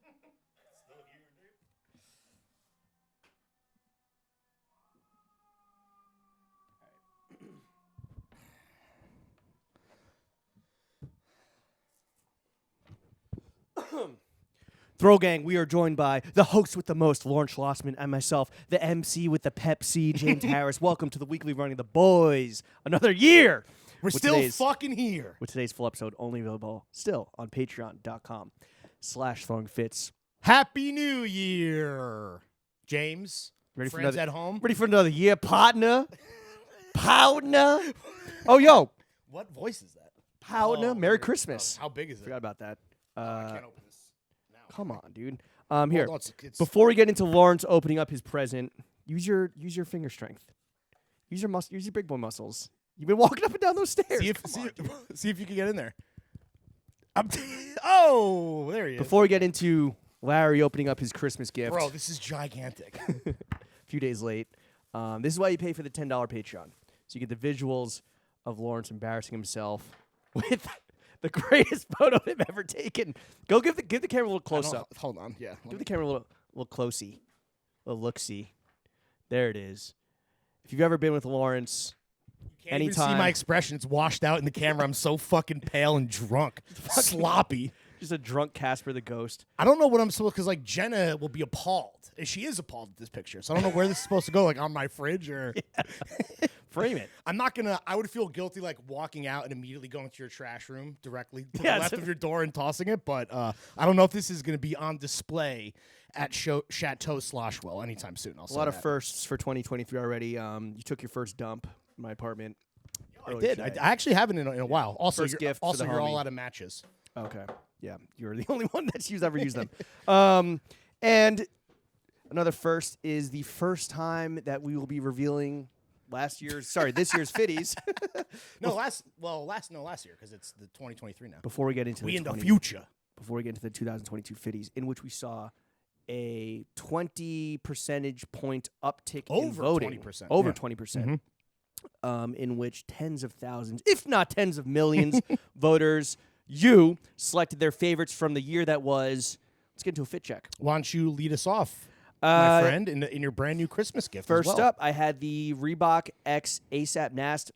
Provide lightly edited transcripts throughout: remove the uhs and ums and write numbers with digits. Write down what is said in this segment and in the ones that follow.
Still here, dude. Throw Gang, we are joined by the host with the most, Lawrence Schlossman, and myself, the MC with the Pepsi, James Harris. Welcome to the weekly running of the boys. Another year. We're still fucking here. With today's full episode only available still on patreon.com/throwingfits. Happy New Year, James. Ready for Friends another, at home? Ready for another year, partner? Partner? Oh, yo. What voice is that? Partner. Oh, Merry Christmas. How big is it? Forgot about that. I can't open this now. Come on, dude. Here. Hold on, Before we get into Lawrence opening up his present, use your finger strength. Use your big boy muscles. You've been walking up and down those stairs. See if you can get in there. Oh, there he is. Before we get into Larry opening up his Christmas gift. Bro, this is gigantic. A few days late. This is why you pay for the $10 Patreon. So you get the visuals of Lawrence embarrassing himself with the greatest photo they've ever taken. Go give the camera a little close up. Hold on. Yeah. Give the camera a little closey. A little look-see. There it is. If you've ever been with Lawrence, Can't even see my expression. It's washed out in the camera. I'm so fucking pale and drunk. Sloppy. Just a drunk Casper the Ghost. I don't know what I'm supposed, because like Jenna will be appalled. She is appalled at this picture. So I don't know where this is supposed to go, like on my fridge or. Frame it. I'm not going to, I would feel guilty like walking out and immediately going to your trash room directly to the Yeah, left of your door and tossing it. But I don't know if this is going to be on display at Chateau Sloshwell anytime soon. A lot of firsts for 2023 already. You took your first dump in my apartment. I did. I actually haven't in a while. Also, First gift for the you're all homie. out of matches. Okay. Yeah, you're the only one that's ever used them. And another first is the first time that we will be revealing this year's Fitties. Last year, because it's the 2023 now. Before we get into the future. Before we get into the 2022 Fitties, in which we saw a 20 percentage point uptick in voting. 20%. Over Yeah. 20%. In which tens of thousands, if not tens of millions, voters, you selected their favorites from the year that was. Let's get into a fit check. Why don't you lead us off, my friend, in your brand new Christmas gift? First as well. up, I had the Reebok X ASAP Nast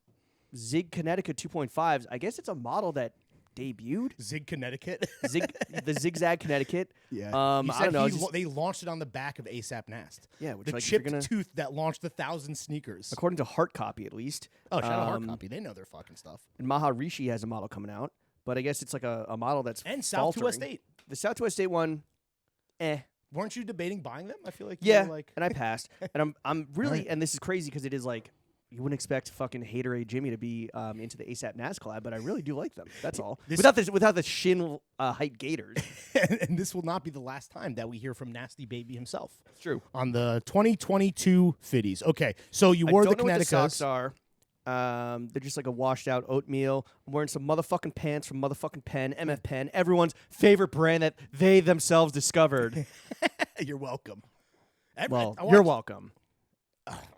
Zig Connecticut 2.5s. I guess it's a model that debuted. Zig Connecticut. The Zigzag Connecticut. Yeah. I don't know. They launched it on the back of ASAP Nast. Yeah, which the like, chipped tooth that launched 1,000 sneakers. According to Hard Copy, at least. Oh, shout out Hard Copy. They know their fucking stuff. And Maharishi has a model coming out, but I guess it's like a model that's and faltering. Southwest 8. The Southwest 8 one, Weren't you debating buying them? I feel like yeah, you were like and I passed. And I'm really, Right. and this is crazy because it is like, you wouldn't expect fucking Haterade Jimmy to be into the ASAP Nas collab, but I really do like them. That's all. Without the shin height Gators. and this will not be the last time that we hear from Nasty Baby himself. It's true. On the 2022 Fitties. Okay, so you wore I the don't know what the Connecticut's. socks are. They're just like a washed out oatmeal. I'm wearing some motherfucking pants from motherfucking Penn, MF Penn, everyone's favorite brand that they themselves discovered. You're welcome. You're welcome.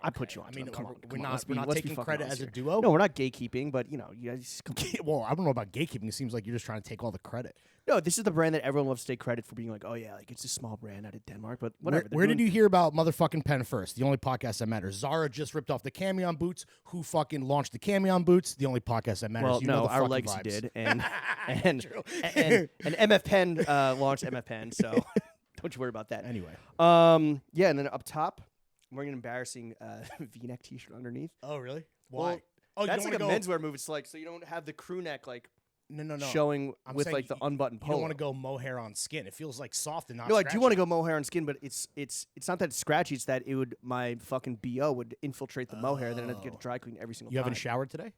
I put you on. I mean, come on, we're come on, not, let's we're be- not let's be taking fucking credit honest as a here. duo. No, we're not gatekeeping, but you guys come on. Well, I don't know about gatekeeping. It seems like you're just trying to take all the credit. No, this is the brand that everyone loves to take credit for being like, oh yeah, like it's a small brand out of Denmark, but whatever. Where did you hear about motherfucking Penn first? The only podcast that matters. Zara just ripped off the Camion boots. Who fucking launched the Camion boots? The only podcast that matters. Well, you know no, the our fucking legacy vibes. did, and MF Penn launched MF Penn, so don't you worry about that. Anyway, yeah, and then up top, I'm wearing an embarrassing V-neck T-shirt underneath. Oh really? Why? Well, Oh, that's you like don't a wanna menswear move. It's like so you don't have the crew neck like no. showing I'm with saying like the unbuttoned You polo. don't want to go mohair on skin. It feels like soft and not. No, I scratchy. do want to go mohair on skin, but it's not that it's scratchy. It's that my fucking BO would infiltrate the mohair, then I'd have to get it dry clean every single You time. haven't showered today?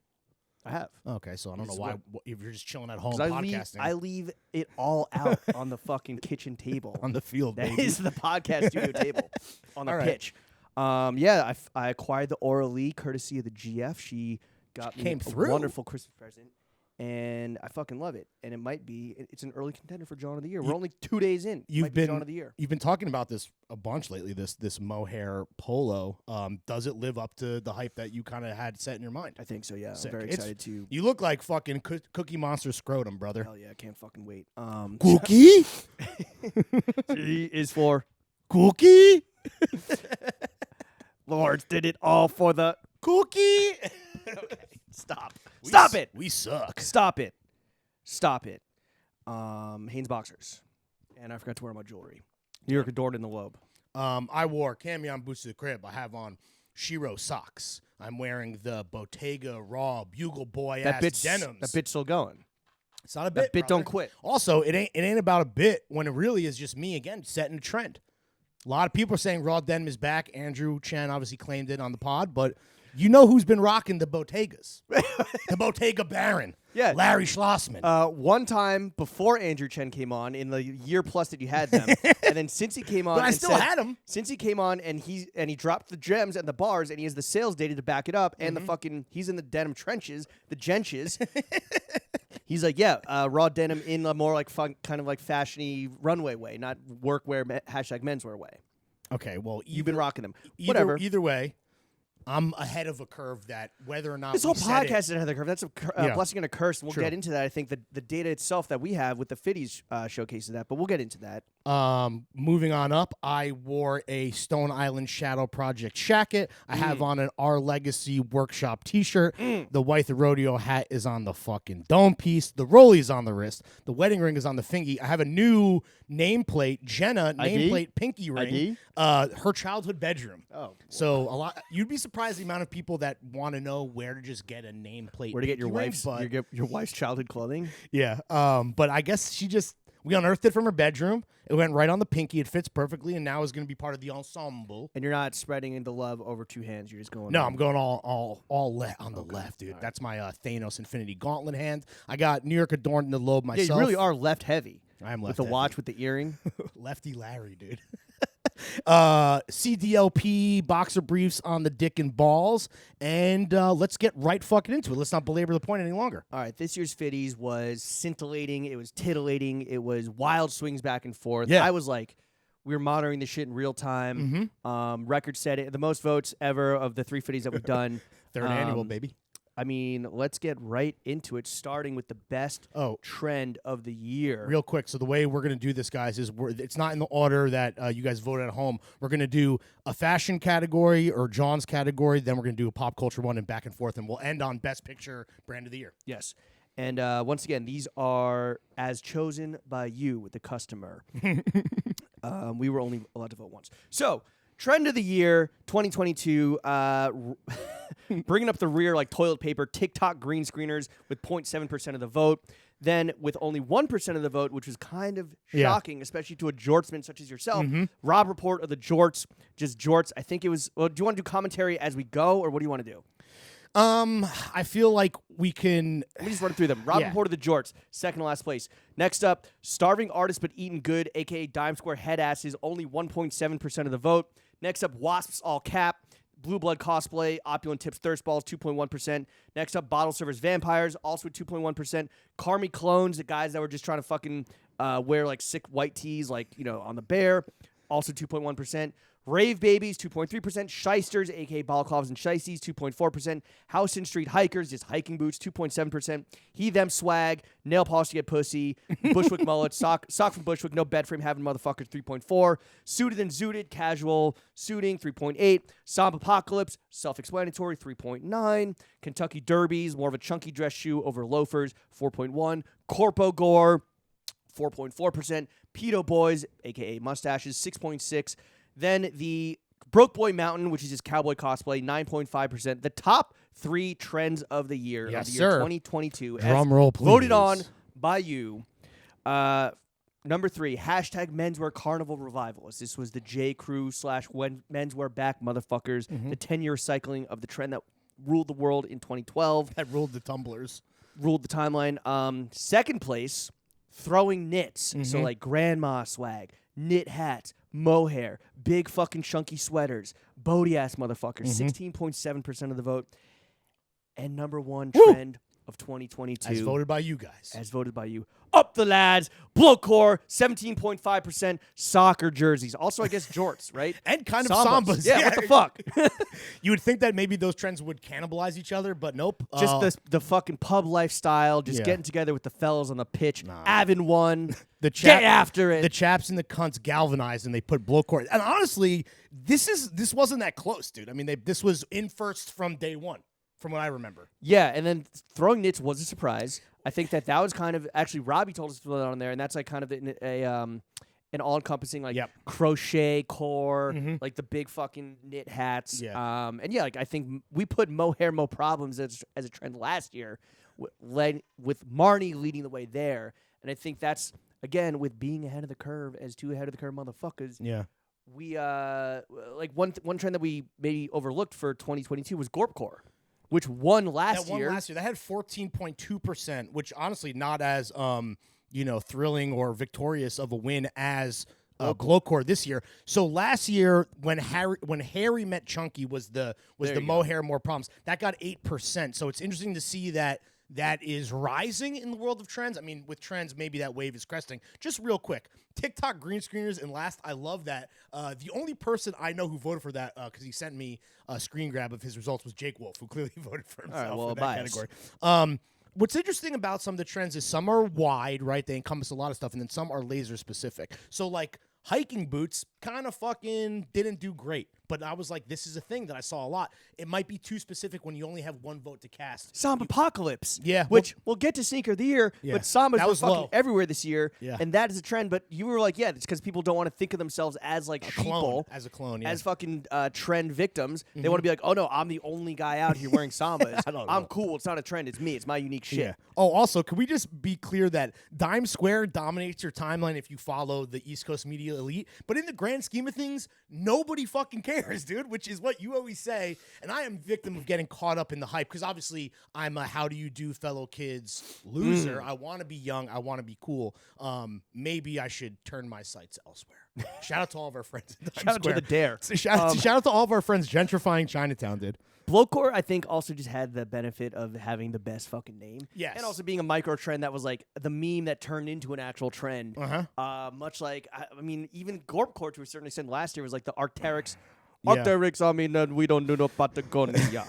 I have. Okay, so I don't know This is why. If you're just chilling at home 'Cause podcasting I leave it all out on the fucking kitchen table. on the field, That baby. is the podcast studio table on the All right. pitch. Yeah, I acquired the Aura Lee courtesy of the GF. She got me came a through. wonderful Christmas present. And I fucking love it. And it might be, it's an early contender for John of the Year. We're only 2 days in. You've been John of the Year. You've been talking about this a bunch lately, this mohair polo. Does it live up to the hype that you kind of had set in your mind? I think so, yeah. Sick. I'm very excited to. You look like fucking Cookie Monster scrotum, brother. Hell yeah, I can't fucking wait. Cookie? C is for Cookie? Lords did it all for the Cookie? Okay, stop. Stop it. We suck. Stop it. Stop it. Hanes boxers. And I forgot to wear my jewelry. New York adorned in the lobe. I wore camion boots to the crib. I have on Shiro socks. I'm wearing the Bottega Raw Bugle Boy ass denims. That bit's still going. It's not a bit. That bit brother. don't quit. Also, it ain't about a bit when it really is just me again setting a trend. A lot of people are saying raw denim is back. Andrew Chen obviously claimed it on the pod, but you know who's been rocking the Bottegas? The Bottega Baron. Yeah. Larry Schlossman. One time before Andrew Chen came on in the year plus that you had them, and then since he came on, But I still had him. Since he came on and he dropped the gems and the bars and he has the sales data to back it up and the fucking he's in the denim trenches, the genches. He's like, yeah, raw denim in a more like fun, kind of like fashiony runway way, not workwear #menswear way. Okay, well, You've been rocking them. Whatever. Either way, I'm ahead of a curve that whether or not this we whole said podcast is ahead of the curve. That's a blessing and a curse. And we'll True. get into that. I think the data itself that we have with the Fitties showcases that, but we'll get into that. Moving on up, I wore a Stone Island Shadow Project shacket. I have on an Our Legacy Workshop t-shirt. The White the Rodeo hat is on the fucking dome piece. The rolly's on the wrist. The wedding ring is on the fingy. I have a new nameplate, Jenna nameplate pinky ring. Her childhood bedroom. Oh, so a lot. You'd be surprised the amount of people that want to know where to just get a nameplate. where to get your pinky wife's ring, your wife's childhood clothing? yeah. But I guess we unearthed it from her bedroom. It went right on the pinky. It fits perfectly, and now is going to be part of the ensemble. And you're not spreading the love over two hands. You're just going. No, I'm going all on the left, dude. That's my Thanos Infinity Gauntlet hand. I got New York adorned in the lobe myself. Yeah, you really are left heavy. I am left with the heavy. watch with the earring. Lefty Larry, dude. CDLP boxer briefs on the dick and balls, and let's get right fucking into it. Let's not belabor the point any longer. All right, this year's Fitties was scintillating. It was titillating. It was wild swings back and forth. Yeah. I was like, we were monitoring this shit in real time. Record setting, the most votes ever of the 3 Fitties that we've done. Third annual, baby. I mean, let's get right into it, starting with the best trend of the year. Real quick, so the way we're going to do this, guys, is it's not in the order that you guys voted at home. We're going to do a fashion category or John's category, then we're going to do a pop culture one and back and forth, and we'll end on Best Picture Brand of the Year. Yes. And once again, these are as chosen by you, the customer. We were only allowed to vote once. So, trend of the year, 2022, bringing up the rear like toilet paper, TikTok green screeners with 0.7% of the vote. Then with only 1% of the vote, which was kind of shocking, especially to a jortsman such as yourself, Rob Report of the jorts, just jorts. I think it was, well, do you want to do commentary as we go, or what do you want to do? I feel like we can. Let me just run through them. Rob Report of the jorts, second to last place. Next up, Starving Artist But Eating Good, a.k.a. Dime Square Head Asses, only 1.7% of the vote. Next up, Wasps All Cap, Blue Blood Cosplay, Opulent Tips Thirst Balls, 2.1%. Next up, Bottle Servers Vampires, also 2.1%. Carmi Clones, the guys that were just trying to fucking wear like sick white tees, like, you know, on the bear, also 2.1%. Rave Babies, 2.3%. Shysters, a.k.a. Balaclavas and Shiesties, 2.4%. House and Street Hikers, just hiking boots, 2.7%. He, Them Swag, Nail Polish to Get Pussy, Bushwick Mullet, sock from Bushwick, no bed frame having motherfuckers, 3.4. Suited and Zooted, casual suiting, 3.8. Somb Apocalypse, self-explanatory, 3.9. Kentucky Derbies, more of a chunky dress shoe over loafers, 4.1. Corpo Gore, 4.4%. Pedo Boys, a.k.a. Mustaches, 6.6%. Then the Broke Boy Mountain, which is just cowboy cosplay, 9.5%. The top 3 trends of the year, yes, of the year sir. 2022. Drum roll, please. Voted on by you. Number 3, hashtag Menswear Carnival Revivalist. This was the J. Crew / Menswear Back Motherfuckers, the 10-year cycling of the trend that ruled the world in 2012. That ruled the tumblers. Ruled the timeline. Second place, throwing knits. So like grandma swag, knit hats, mohair, big fucking chunky sweaters, Bodie ass motherfuckers, 16.7% of the vote. And number 1 trend, of 2022. As voted by you guys. As voted by you. Up the lads. Blowcore, 17.5%. Soccer jerseys. Also, I guess jorts, right? And kind of sambas. Yeah, what the fuck? You would think that maybe those trends would cannibalize each other, but nope. Just the fucking pub lifestyle, just getting together with the fellas on the pitch. Avon one. Get after it. The chaps and the cunts galvanized and they put Blowcore. And honestly, this wasn't that close, dude. I mean, this was in first from day one, from what I remember. Yeah, and then throwing knits was a surprise. I think that was kind of actually Robbie told us to put that on there, and that's like kind of an all-encompassing like crochet core, like the big fucking knit hats. Yeah. And yeah, like I think we put mohair, mo problems as a trend last year, with Marnie leading the way there, and I think that's again with being ahead of the curve as two ahead of the curve motherfuckers. Yeah. We like one trend that we maybe overlooked for 2022 was Gorpcore, which won last year. That had 14.2%, which honestly not as thrilling or victorious of a win as Glowcore this year. So last year when Harry met Chunky was the mohair more problems. That got 8%. So it's interesting to see that is rising in the world of trends. I mean, with trends, maybe that wave is cresting. Just real quick, TikTok green screeners and last, I love that. The only person I know who voted for that, because he sent me a screen grab of his results, was Jake Wolf, who clearly voted for himself in that category. What's interesting about some of the trends is some are wide, right? They encompass a lot of stuff, and then some are laser specific. So like hiking boots kind of fucking didn't do great. But I was like, this is a thing that I saw a lot. It might be too specific when you only have one vote to cast. Samba Apocalypse. Yeah. Which we'll get to Sneaker of the Year, but Samba's been fucking low. everywhere this year. Yeah. And that is a trend. But you were like, yeah, it's because people don't want to think of themselves as like sheeple. As a clone, yeah. As fucking trend victims. They want to be like, oh no, I'm the only guy out here wearing Sambas. I'm cool. It's not a trend. It's me. It's my unique shit. Yeah. Oh, also, can we just be clear that Dime Square dominates your timeline if you follow the East Coast media elite? But in the grand scheme of things, nobody fucking cares, dude, which is what you always say. And I am victim of getting caught up in the hype because obviously I'm a how do you do fellow kids loser. I want to be young. I want to be cool. Maybe I should turn my sights elsewhere. Shout out to all of our friends. Shout out to the Dare. Shout out to all of our friends gentrifying Chinatown, dude. Blowcore, I think, also just had the benefit of having the best fucking name. Yes. And also being a micro trend that was like the meme that turned into an actual trend. Much like, I mean, even Gorpcore to a certain extent last year was like the Arc'teryx. Arc'teryx, I mean, we don't do no Patagonia.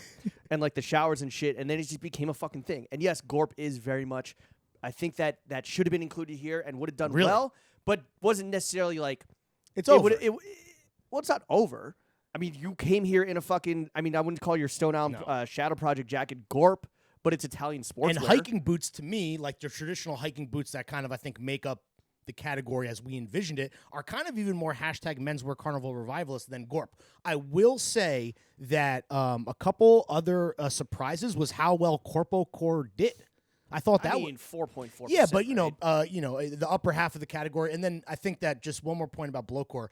And like the showers and shit. And then it just became a fucking thing. And yes, Gorp is very much, I think that should have been included here and would have done well, but wasn't necessarily like. It's over. Well, it's not over. I mean, you came here in a fucking. I mean, I wouldn't call your Stone Island Shadow Project jacket Gorp, but it's Italian sportswear. And hiking boots, to me, like the traditional hiking boots that kind of, I think, make up the category as we envisioned it, are kind of even more hashtag menswear carnival revivalist than Gorp. I will say that a couple other surprises was how well Corpo Core did. I thought that was 4.4%. Yeah, but the upper half of the category, and then I think that just one more point about Blowcore.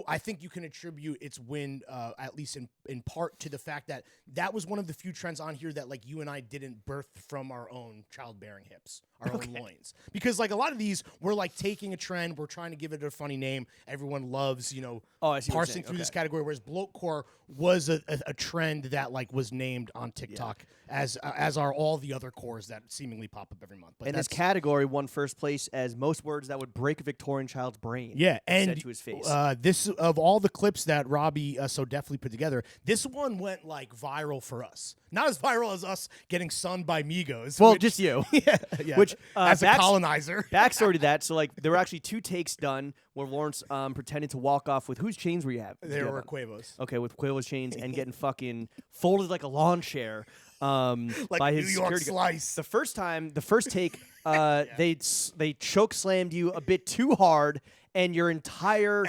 I think you can attribute its win, at least in part, to the fact that was one of the few trends on here that like you and I didn't birth from our own childbearing hips, our own loins. Because like a lot of these, we're like taking a trend, we're trying to give it a funny name. Everyone loves, parsing through this category. Whereas Bloatcore was a trend that like was named on TikTok as are all the other cores that seemingly pop up every month. But and this category won first place as most words that would break a Victorian child's brain. Yeah, and said to his face. This of all the clips that Robbie so deftly put together, this one went like viral for us. Not as viral as us getting sunned by Migos. Well, just you. Yeah. Which as a colonizer. Backstory to that. So like there were actually 2 takes done where Lawrence pretended to walk off with whose chains were you have? They were Quavo's. Okay, with Quavo's chains and getting fucking folded like a lawn chair. Like by New his York security slice. The first take, they choke slammed you a bit too hard, and your entire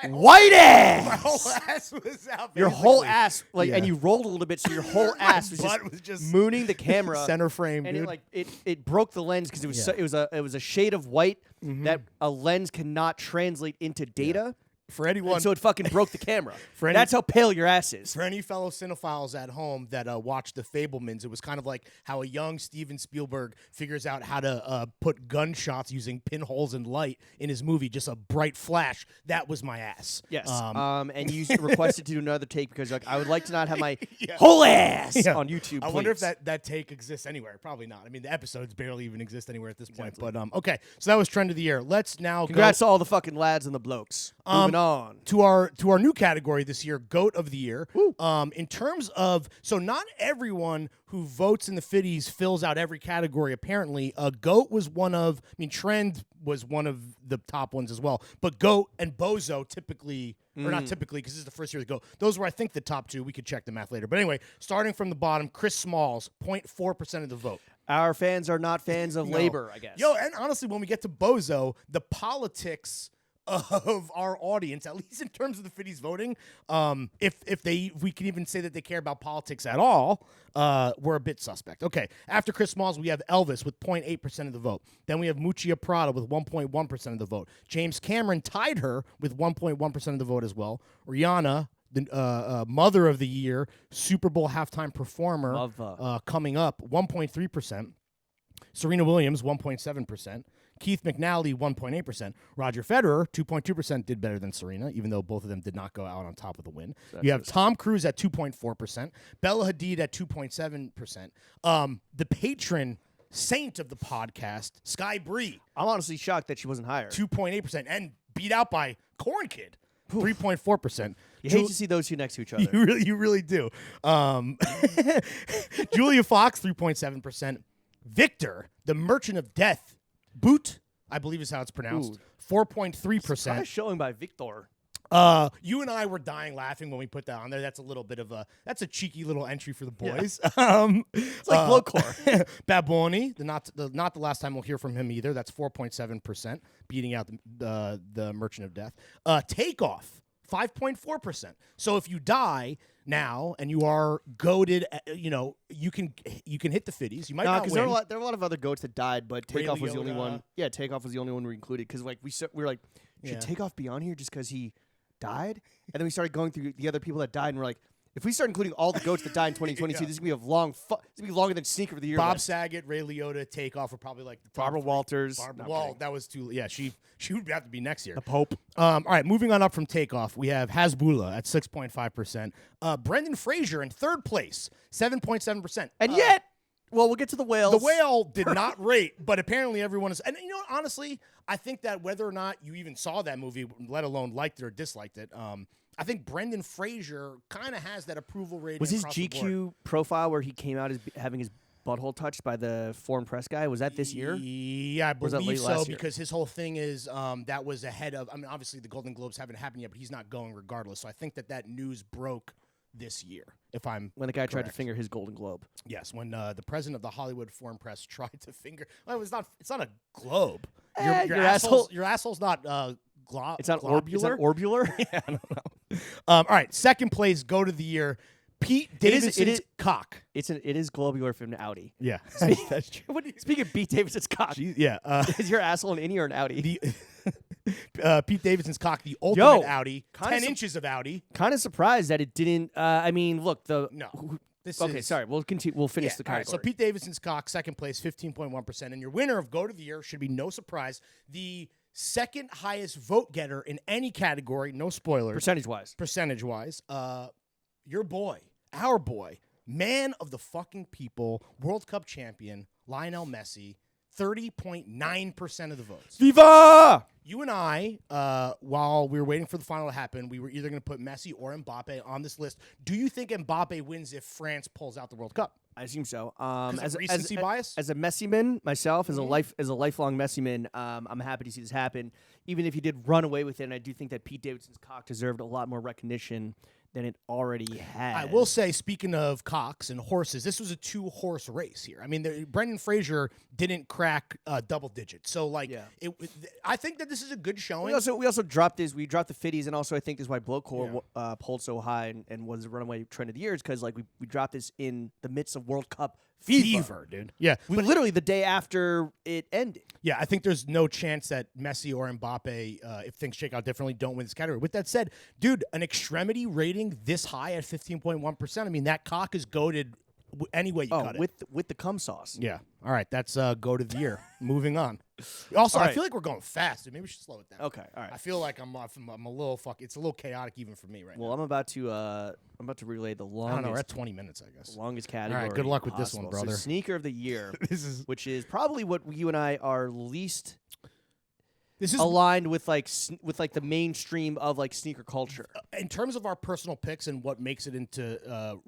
white ass, my whole ass was out. Your whole ass, and you rolled a little bit, so your whole ass was just mooning the camera, center frame, and dude. it broke the lens because it was a shade of white that a lens cannot translate into data. For anyone, And so it fucking broke the camera. For That's how pale your ass is. For any fellow cinephiles at home that watched The Fabelmans, it was kind of like how a young Steven Spielberg figures out how to put gunshots using pinholes and light in his movie, just a bright flash. That was my ass. Yes. And you requested to do another take because you're like, I would like to not have my Yeah. whole ass Yeah. on YouTube. I wonder if please. that take exists anywhere. Probably not. I mean, the episodes barely even exist anywhere at this point. But okay, so that was trend of the year. Let's now Congrats go to all the fucking lads and the blokes. Moving on. to our new category this year, Goat of the Year. In terms of, so not everyone who votes in the Fitties fills out every category. Apparently, Goat was one of. I mean, Trend was one of the top ones as well. But Goat and Bozo typically, or not typically, because this is the first year of Goat. Those were, I think, the top two. We could check the math later. But anyway, starting from the bottom, Chris Smalls, 0.4% of the vote. Our fans are not fans of No. labor, I guess. Yo, and honestly, when we get to Bozo, the politics of our audience, at least in terms of the Fitties voting, if we can even say that they care about politics at all, we're a bit suspect. Okay, after Chris Smalls, we have Elvis with 0.8% of the vote. Then we have Muccia Prada with 1.1% of the vote. James Cameron tied her with 1.1% of the vote as well. Rihanna, the Mother of the Year, Super Bowl halftime performer, coming up, 1.3%. Serena Williams, 1.7%. Keith McNally, 1.8%. Roger Federer, 2.2%, did better than Serena, even though both of them did not go out on top of the win. You have Tom Cruise at 2.4%. Bella Hadid at 2.7%. The patron saint of the podcast, Sky Bree, I'm honestly shocked that she wasn't higher. 2.8%, and beat out by Corn Kid, 3.4%. You hate to see those two next to each other. You really do. Julia Fox, 3.7%. Victor, the Merchant of Death, Boot, I believe is how it's pronounced, 4.3%. Nice showing by Victor. You and I were dying laughing when we put that on there. That's a little bit of that's a cheeky little entry for the boys. It's like Blowcore. Baboni, not the last time we'll hear from him either. That's 4.7%, beating out the Merchant of Death. Takeoff, 5.4%. So if you die now and you are goated, you can hit the Fitties. You might not win. There were a lot of other goats that died, but Ray Takeoff was the only Liotta. one. Yeah, Takeoff was the only one we included because like we were like, should Yeah. Takeoff be on here just because he died? And then we started going through the other people that died, and we're like, if we start including all the goats that died in 2022, Yeah. this is gonna be this is gonna be longer than Sneaker of the Year. Bob list. Saget, Ray Liotta, Takeoff were probably like the top Barbara three. Walters. Barbara, No, I'm well, kidding. that was too. Yeah, she would have to be next year. The Pope. All right, moving on up from Takeoff, we have Hasbulla at 6.5%. Brendan Fraser in third place, 7.7%. And yet, well, we'll get to the whales. The whale did not rate, but apparently everyone is. And you know what, honestly, I think that whether or not you even saw that movie, let alone liked it or disliked it, I think Brendan Fraser kind of has that approval rating. Was his across the board. GQ profile where he came out as having his butthole touched by the foreign press guy? Was that this year? Yeah, I was that believe late so last year? because his whole thing is that was ahead of. I mean, obviously the Golden Globes haven't happened yet, but he's not going regardless. So I think that news broke this year. If I'm When the guy tried to correct. finger his Golden Globe. Yes, when the president of the Hollywood Foreign Press tried to finger. Well, it's not a globe. Your asshole- Your asshole's not. It's not orbular. Orbular. Yeah, I don't know. All right, second place, Goat of the Year, Pete Davidson's cock. It is globular from an Audi. Yeah, that's true. Speaking of Pete Davidson's cock, Yeah, is your asshole an innie or an Audi? Pete Davidson's cock, the ultimate Yo, Audi, 10 inches of Audi. Kind of surprised that it didn't. I mean, look, No. Okay, sorry. We'll continue. We'll finish the all right, category. so Pete Davidson's cock, second place, 15.1%. And your winner of Goat of the Year should be no surprise. The second highest vote getter in any category, no spoilers. Percentage-wise. Your boy, our boy, man of the fucking people, World Cup champion, Lionel Messi, 30.9% of the votes. Viva! You and I, while we were waiting for the final to happen, we were either going to put Messi or Mbappe on this list. Do you think Mbappe wins if France pulls out the World Cup? I assume so. As recency bias? As a Messi man myself, as a lifelong Messi man, I'm happy to see this happen. Even if he did run away with it, and I do think that Pete Davidson's cock deserved a lot more recognition than it already had. I will say, speaking of cocks and horses, this was a 2-horse race here. I mean, Brendan Fraser didn't crack double digits, so I think that this is a good showing. We also dropped this. We dropped the Fitties, and also I think this is why Blowcore pulled so high and was the runaway trend of the year, because we dropped this in the midst of World Cup fever, dude. Yeah, literally the day after it ended. Yeah, I think there's no chance that Messi or Mbappe, if things shake out differently, don't win this category. With that said, dude, an extremity rating this high at 15.1%, I mean, that cock is goated any way you cut it. With the cum sauce. Yeah. All right, that's goat of the year. Moving on. Also, All I right. feel like we're going fast, dude. Maybe we should slow it down. Okay, all right. I feel like I'm a little It's a little chaotic even for me right now. Well, I'm about to relay the I longest. don't know. We're at 20 minutes, I guess. Longest category. All right, good luck with this one, possible. brother. So sneaker of the year, This is which is probably what you and I are least this is aligned with, like the mainstream of like sneaker culture. in terms of our personal picks and what makes it into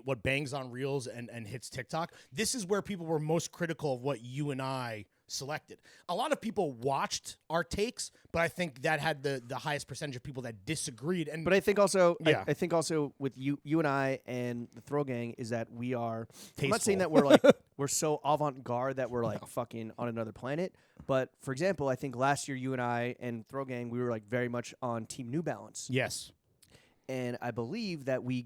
what bangs on reels and hits TikTok. This is where people were most critical of what you and I selected. A lot of people watched our takes, but I think that had the highest percentage of people that disagreed. And But I think also, Yeah. I think also with you and I and the Throw Gang is that we are. I'm not saying Tasteful. that we're like we're so avant-garde that we're like fucking on another planet. But for example, I think last year you and I and Throw Gang we were like very much on Team New Balance, yes, and I believe that we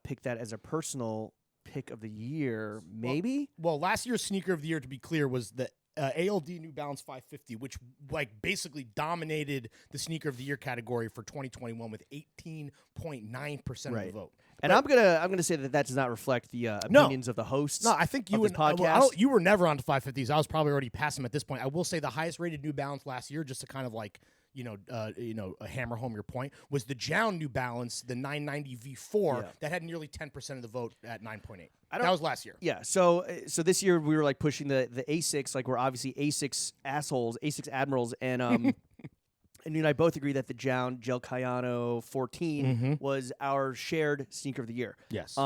picked that as a personal pick of the year, maybe. well, last year's sneaker of the year, to be clear, was the ALD New Balance 550, which like basically dominated the sneaker of the year category for 2021 with 18.9% of Right. the vote. And I'm gonna say that does not reflect the opinions of the hosts. No, I think you of this and podcast. you were never on to 550s. I was probably already past them at this point. I will say the highest rated New Balance last year, just to kind of like hammer home your point, was the Jown New Balance, the 990 V4 Yeah. that had nearly 10% of the vote at 9.8. I That don't- was last year. Yeah, so this year we were like pushing the A6, like we're obviously A6 assholes, A6 admirals, and and you and I both agree that the Jown Gel Cayano 14 was our shared sneaker of the year. Yes.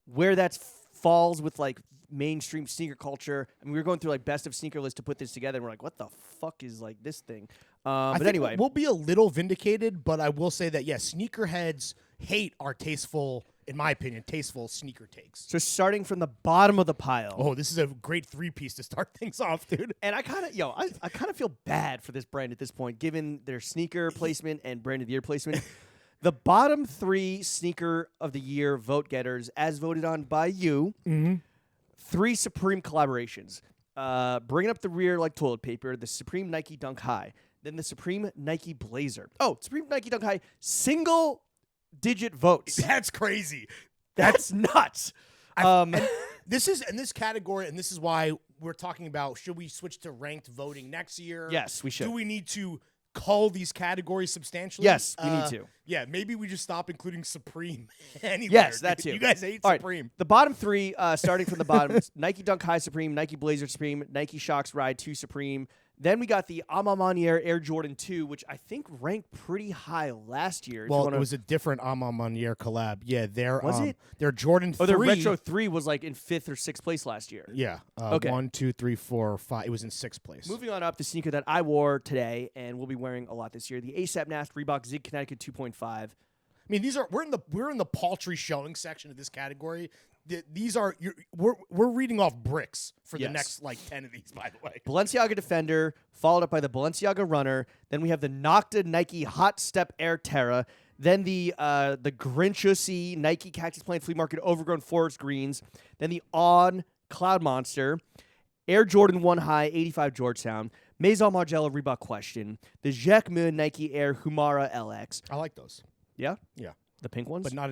Where that falls with like mainstream sneaker culture. I mean, we were going through like best of sneaker lists to put this together, and we're like, what the fuck is like this thing? I But think anyway, we'll be a little vindicated, but I will say that, yes, sneakerheads hate our tasteful, in my opinion, tasteful sneaker takes. so starting from the bottom of the pile. Oh, this is a great three-piece to start things off, dude. And I kind of, I kind of feel bad for this brand at this point, given their sneaker placement and brand of the year placement. The bottom three sneaker of the year vote getters, as voted on by you, 3 Supreme collaborations. Bringing up the rear like toilet paper, the Supreme Nike Dunk High, then the Supreme Nike Blazer. Oh, Supreme Nike Dunk High, single-digit votes. That's crazy. That's nuts. This is in this category, and this is why we're talking about, should we switch to ranked voting next year? Yes, we should. Do we need to cull these categories substantially? Yes, we need to. Yeah, maybe we just stop including Supreme anywhere. Yes, that too. You guys hate All right, Supreme. the bottom 3, starting from the bottom, Nike Dunk High Supreme, Nike Blazer Supreme, Nike Shox Ride 2 Supreme. Then we got the A Ma Maniére Air Jordan 2, which I think ranked pretty high last year. Well, it was a different A Ma Maniére collab. Yeah, Was it? Their Jordan 3. their Retro 3 was like in 5th or 6th place last year. Yeah. Okay. 1, 2, 3, 4, 5. It was in 6th place. Moving on up, the sneaker that I wore today and will be wearing a lot this year, the ASAP Nast Reebok Zig Connecticut 2.5. I mean, we're in the paltry showing section of this category. We're reading off bricks for the Yes. next like 10 of these, by the way. Balenciaga Defender, followed up by the Balenciaga Runner. Then we have the Nocta Nike Hot Step Air Terra. Then the Grinchusy Nike Cactus Plant Flea Market Overgrown Forest Greens. Then the On Cloud Monster. Air Jordan 1 High 85 Georgetown. Maison Margiela Reebok Question. The Jacquemus Nike Air Humara LX. I like those. Yeah? Yeah. The pink ones? But not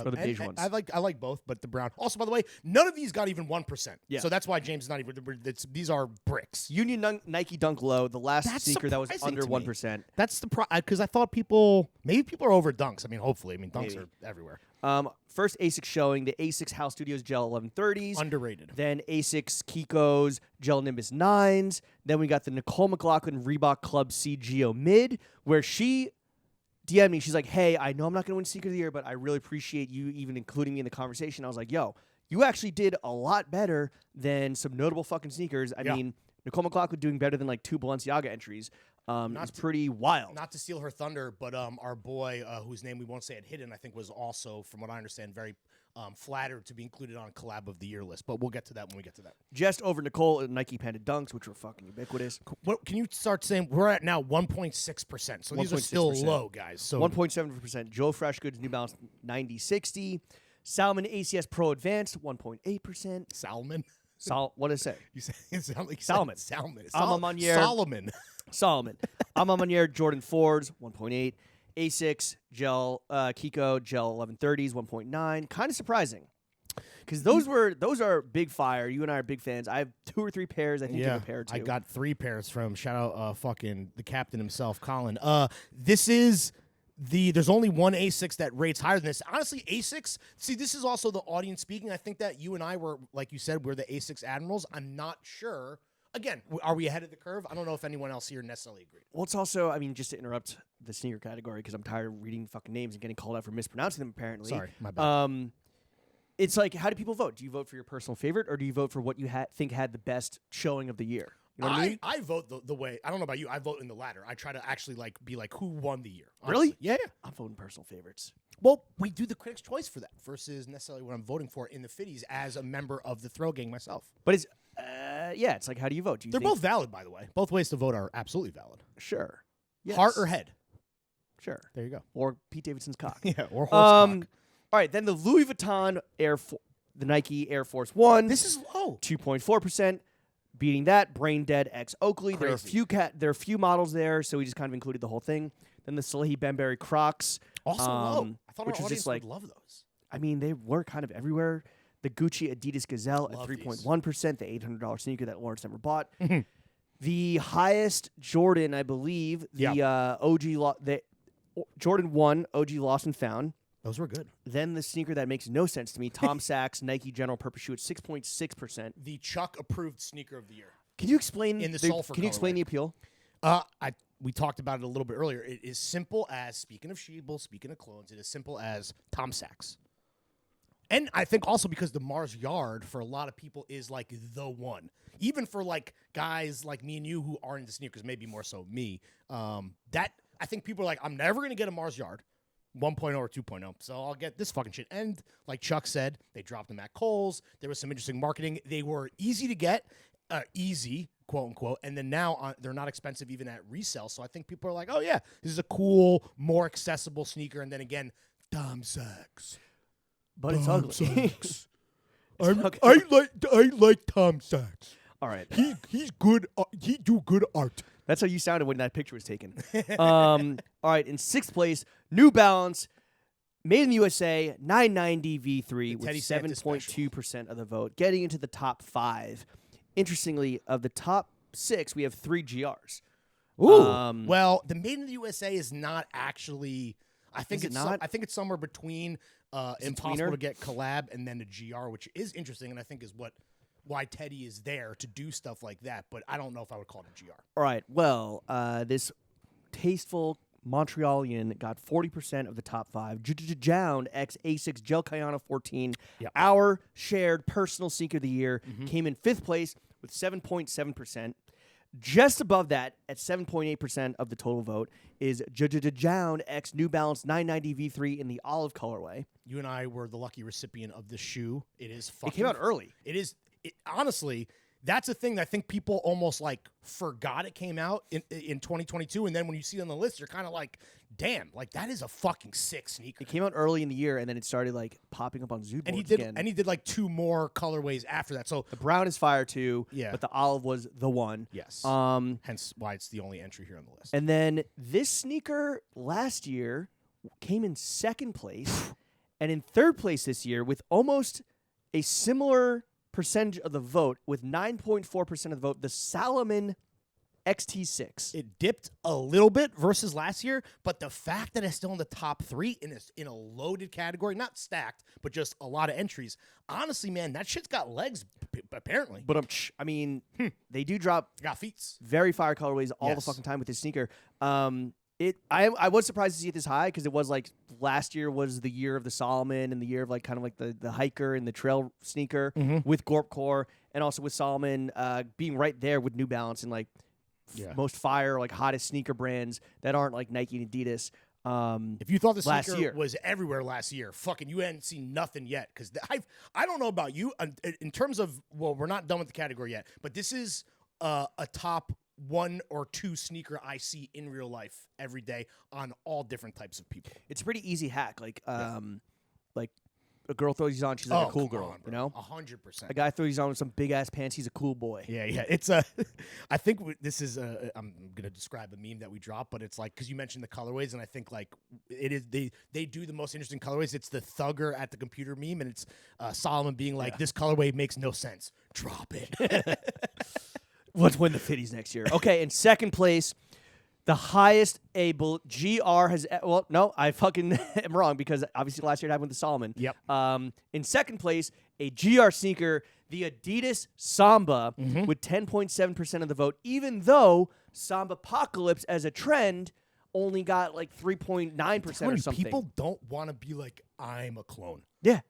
Or the beige ones? I like both, but the brown. Also, by the way, none of these got even 1%. Yeah. So that's why James is not even. These are bricks. Union Nike Dunk Low, the last That's sneaker that was surprising under to me. 1%. That's the because I thought maybe people are over dunks. I mean, hopefully. I mean, dunks Maybe. are everywhere. First ASICS showing, the ASICS House Studios Gel 1130s. Underrated. Then ASICS Kiko's Gel Nimbus 9s. Then we got the Nicole McLaughlin Reebok Club C Geo Mid, where she DM'd me. She's like, hey, I know I'm not going to win Sneaker of the Year, but I really appreciate you even including me in the conversation. I was like, yo, you actually did a lot better than some notable fucking sneakers. I Yeah. mean, Nicole McLaughlin doing better than like 2 Balenciaga entries. It's pretty wild. Not to steal her thunder, but our boy, whose name we won't say at Hidden, I think was also, from what I understand, very flattered to be included on a collab of the year list. But we'll get to that when we get to that. Just over Nicole and Nike Panda Dunks, which were fucking ubiquitous. What can you start saying? We're at now 1.6%. So these are still 1.6%. low, guys. So 1.7%. Joe Freshgoods New Balance 9060. Salmon ACS Pro Advanced 1.8%. Salmon. What did I say? You said it sounded like Salmon. Salmon. Amamanier. Solomon. Solomon. Amamanier Jordan 4s, 1.8. Asics Gel Kiko Gel 1130s, 1.9. Kind of surprising. Because those are big fire. You and I are big fans. I have 2 or 3 pairs. I think you have a pair too. I got 3 pairs from shout out fucking the captain himself, Colin. This is there's only one A6 that rates higher than this. Honestly, A6. See, this is also the audience speaking. I think that you and I were, like you said, we're the A6 admirals. I'm not sure. Again, are we ahead of the curve? I don't know if anyone else here necessarily agreed. Well, it's also, I mean, just to interrupt the sneaker category because I'm tired of reading fucking names and getting called out for mispronouncing them. Apparently, Sorry, my bad. It's like, how do people vote? Do you vote for your personal favorite, or do you vote for what you think had the best showing of the year? You know what I mean? I vote the way, I don't know about you, I vote in the latter. I try to actually be like, who won the year? Honestly. Really? Yeah. I'm voting personal favorites. Well, we do the critics' choice for that versus necessarily what I'm voting for in the Fitties as a member of the throw gang myself. But it's, it's like, how do you vote? They're both valid, by the way. Both ways to vote are absolutely valid. Sure. Yes. Heart or head? Sure. There you go. Or Pete Davidson's cock. Yeah, or horse cock. All right, then the Louis Vuitton the Nike Air Force One. This is low. 2.4%. Beating that, Brain Dead X Oakley. Crazy. There are a few models there, so we just kind of included the whole thing. Then the Salehi Bembury Crocs. Also low. I thought which our was audience just like, would love those. I mean, they were kind of everywhere. The Gucci Adidas Gazelle Love at 3.1%, the $800 sneaker that Lawrence never bought. The highest Jordan, I believe, the Jordan 1 OG Lost and Found. Those were good. Then the sneaker that makes no sense to me, Tom Sachs Nike General Purpose Shoe at 6.6%. The Chuck approved sneaker of the year. Can you explain in the sulfur? Can you explain the appeal? We talked about it a little bit earlier. It is simple as, speaking of Sheeble, speaking of clones, it is simple as Tom Sachs. And I think also because the Mars Yard for a lot of people is like the one. Even for like guys like me and you who are into sneakers, maybe more so me, that I think people are like, I'm never going to get a Mars Yard 1.0 or 2.0, so I'll get this fucking shit. And like Chuck said, they dropped them at Kohl's. There was some interesting marketing. They were easy to get, easy, quote unquote, and then now they're not expensive even at resale. So I think people are like, oh yeah, this is a cool, more accessible sneaker. And then again, Tom Sachs. But it's ugly. I like Tom Sachs. All right. He's good. He do good art. That's how you sounded when that picture was taken. All right. In 6th place, New Balance, made in the USA, 990 V3 with 7.2% of the vote, getting into the top 5. Interestingly, of the top 6, we have 3 GRs. Ooh. Well, the made in the USA is not actually. I think it's not. I think it's somewhere between impossible to get collab and then the GR, which is interesting, and I think is why Teddy is there to do stuff like that. But I don't know if I would call it a GR. All right. Well, this tasteful Montrealian got 40% of the top 5. Jound X A6 Gel Kayana 14, our shared personal sneaker of the year, came in 5th place with 7.7%. Just above that, at 7.8% of the total vote, is Jound X New Balance 990 V3 in the olive colorway. You and I were the lucky recipient of this shoe. It is fucking. It came out early. It is. Honestly, that's a thing that I think people almost like forgot it came out in 2022, and then when you see it on the list, you're kind of like, damn, like that is a fucking sick sneaker. It came out early in the year, and then it started like popping up on Zoom boards again. And he did like 2 more colorways after that. So the brown is fire too, yeah, but the olive was the one. Yes. Hence why it's the only entry here on the list. And then this sneaker last year came in 2nd place, and in 3rd place this year with almost a similar percentage of the vote, with 9.4% of the vote, the Salomon XT6. It dipped a little bit versus last year, but the fact that it's still in the top 3 in a loaded category, not stacked, but just a lot of entries. Honestly, man, that shit's got legs, apparently. But I mean, they do drop got feet. Very fire colorways all the fucking time with this sneaker. I was surprised to see it this high because it was like last year was the year of the Solomon and the year of like kind of like the hiker and the trail sneaker with Gorp Core, and also with Solomon being right there with New Balance and like most fire, like hottest sneaker brands that aren't like Nike and Adidas. If you thought the sneaker was everywhere last year, fucking you hadn't seen nothing yet. Because I don't know about you in terms of, well, we're not done with the category yet, but this is a top 1 or 2 sneaker I see in real life every day on all different types of people. It's a pretty easy hack. Like a girl throws these on, she's like Oh, a cool come girl, on, you bro. know? 100%. A guy throws these on with some big ass pants, he's a cool boy. Yeah. It's a. I think this is a. I'm gonna describe a meme that we dropped, but it's like because you mentioned the colorways, and I think like it is they do the most interesting colorways. It's the thugger at the computer meme, and it's Solomon being like, "This colorway makes no sense. Drop it." Let's win the Fitties next year. Okay, in second place, the highest able GR has. Well, no, I fucking am wrong because obviously last year it happened with the Solomon. Yep. In second place, a GR sneaker, the Adidas Samba, with 10.7% of the vote, even though Samba Apocalypse as a trend only got like 3.9% or something. People don't want to be like, I'm a clone. Yeah.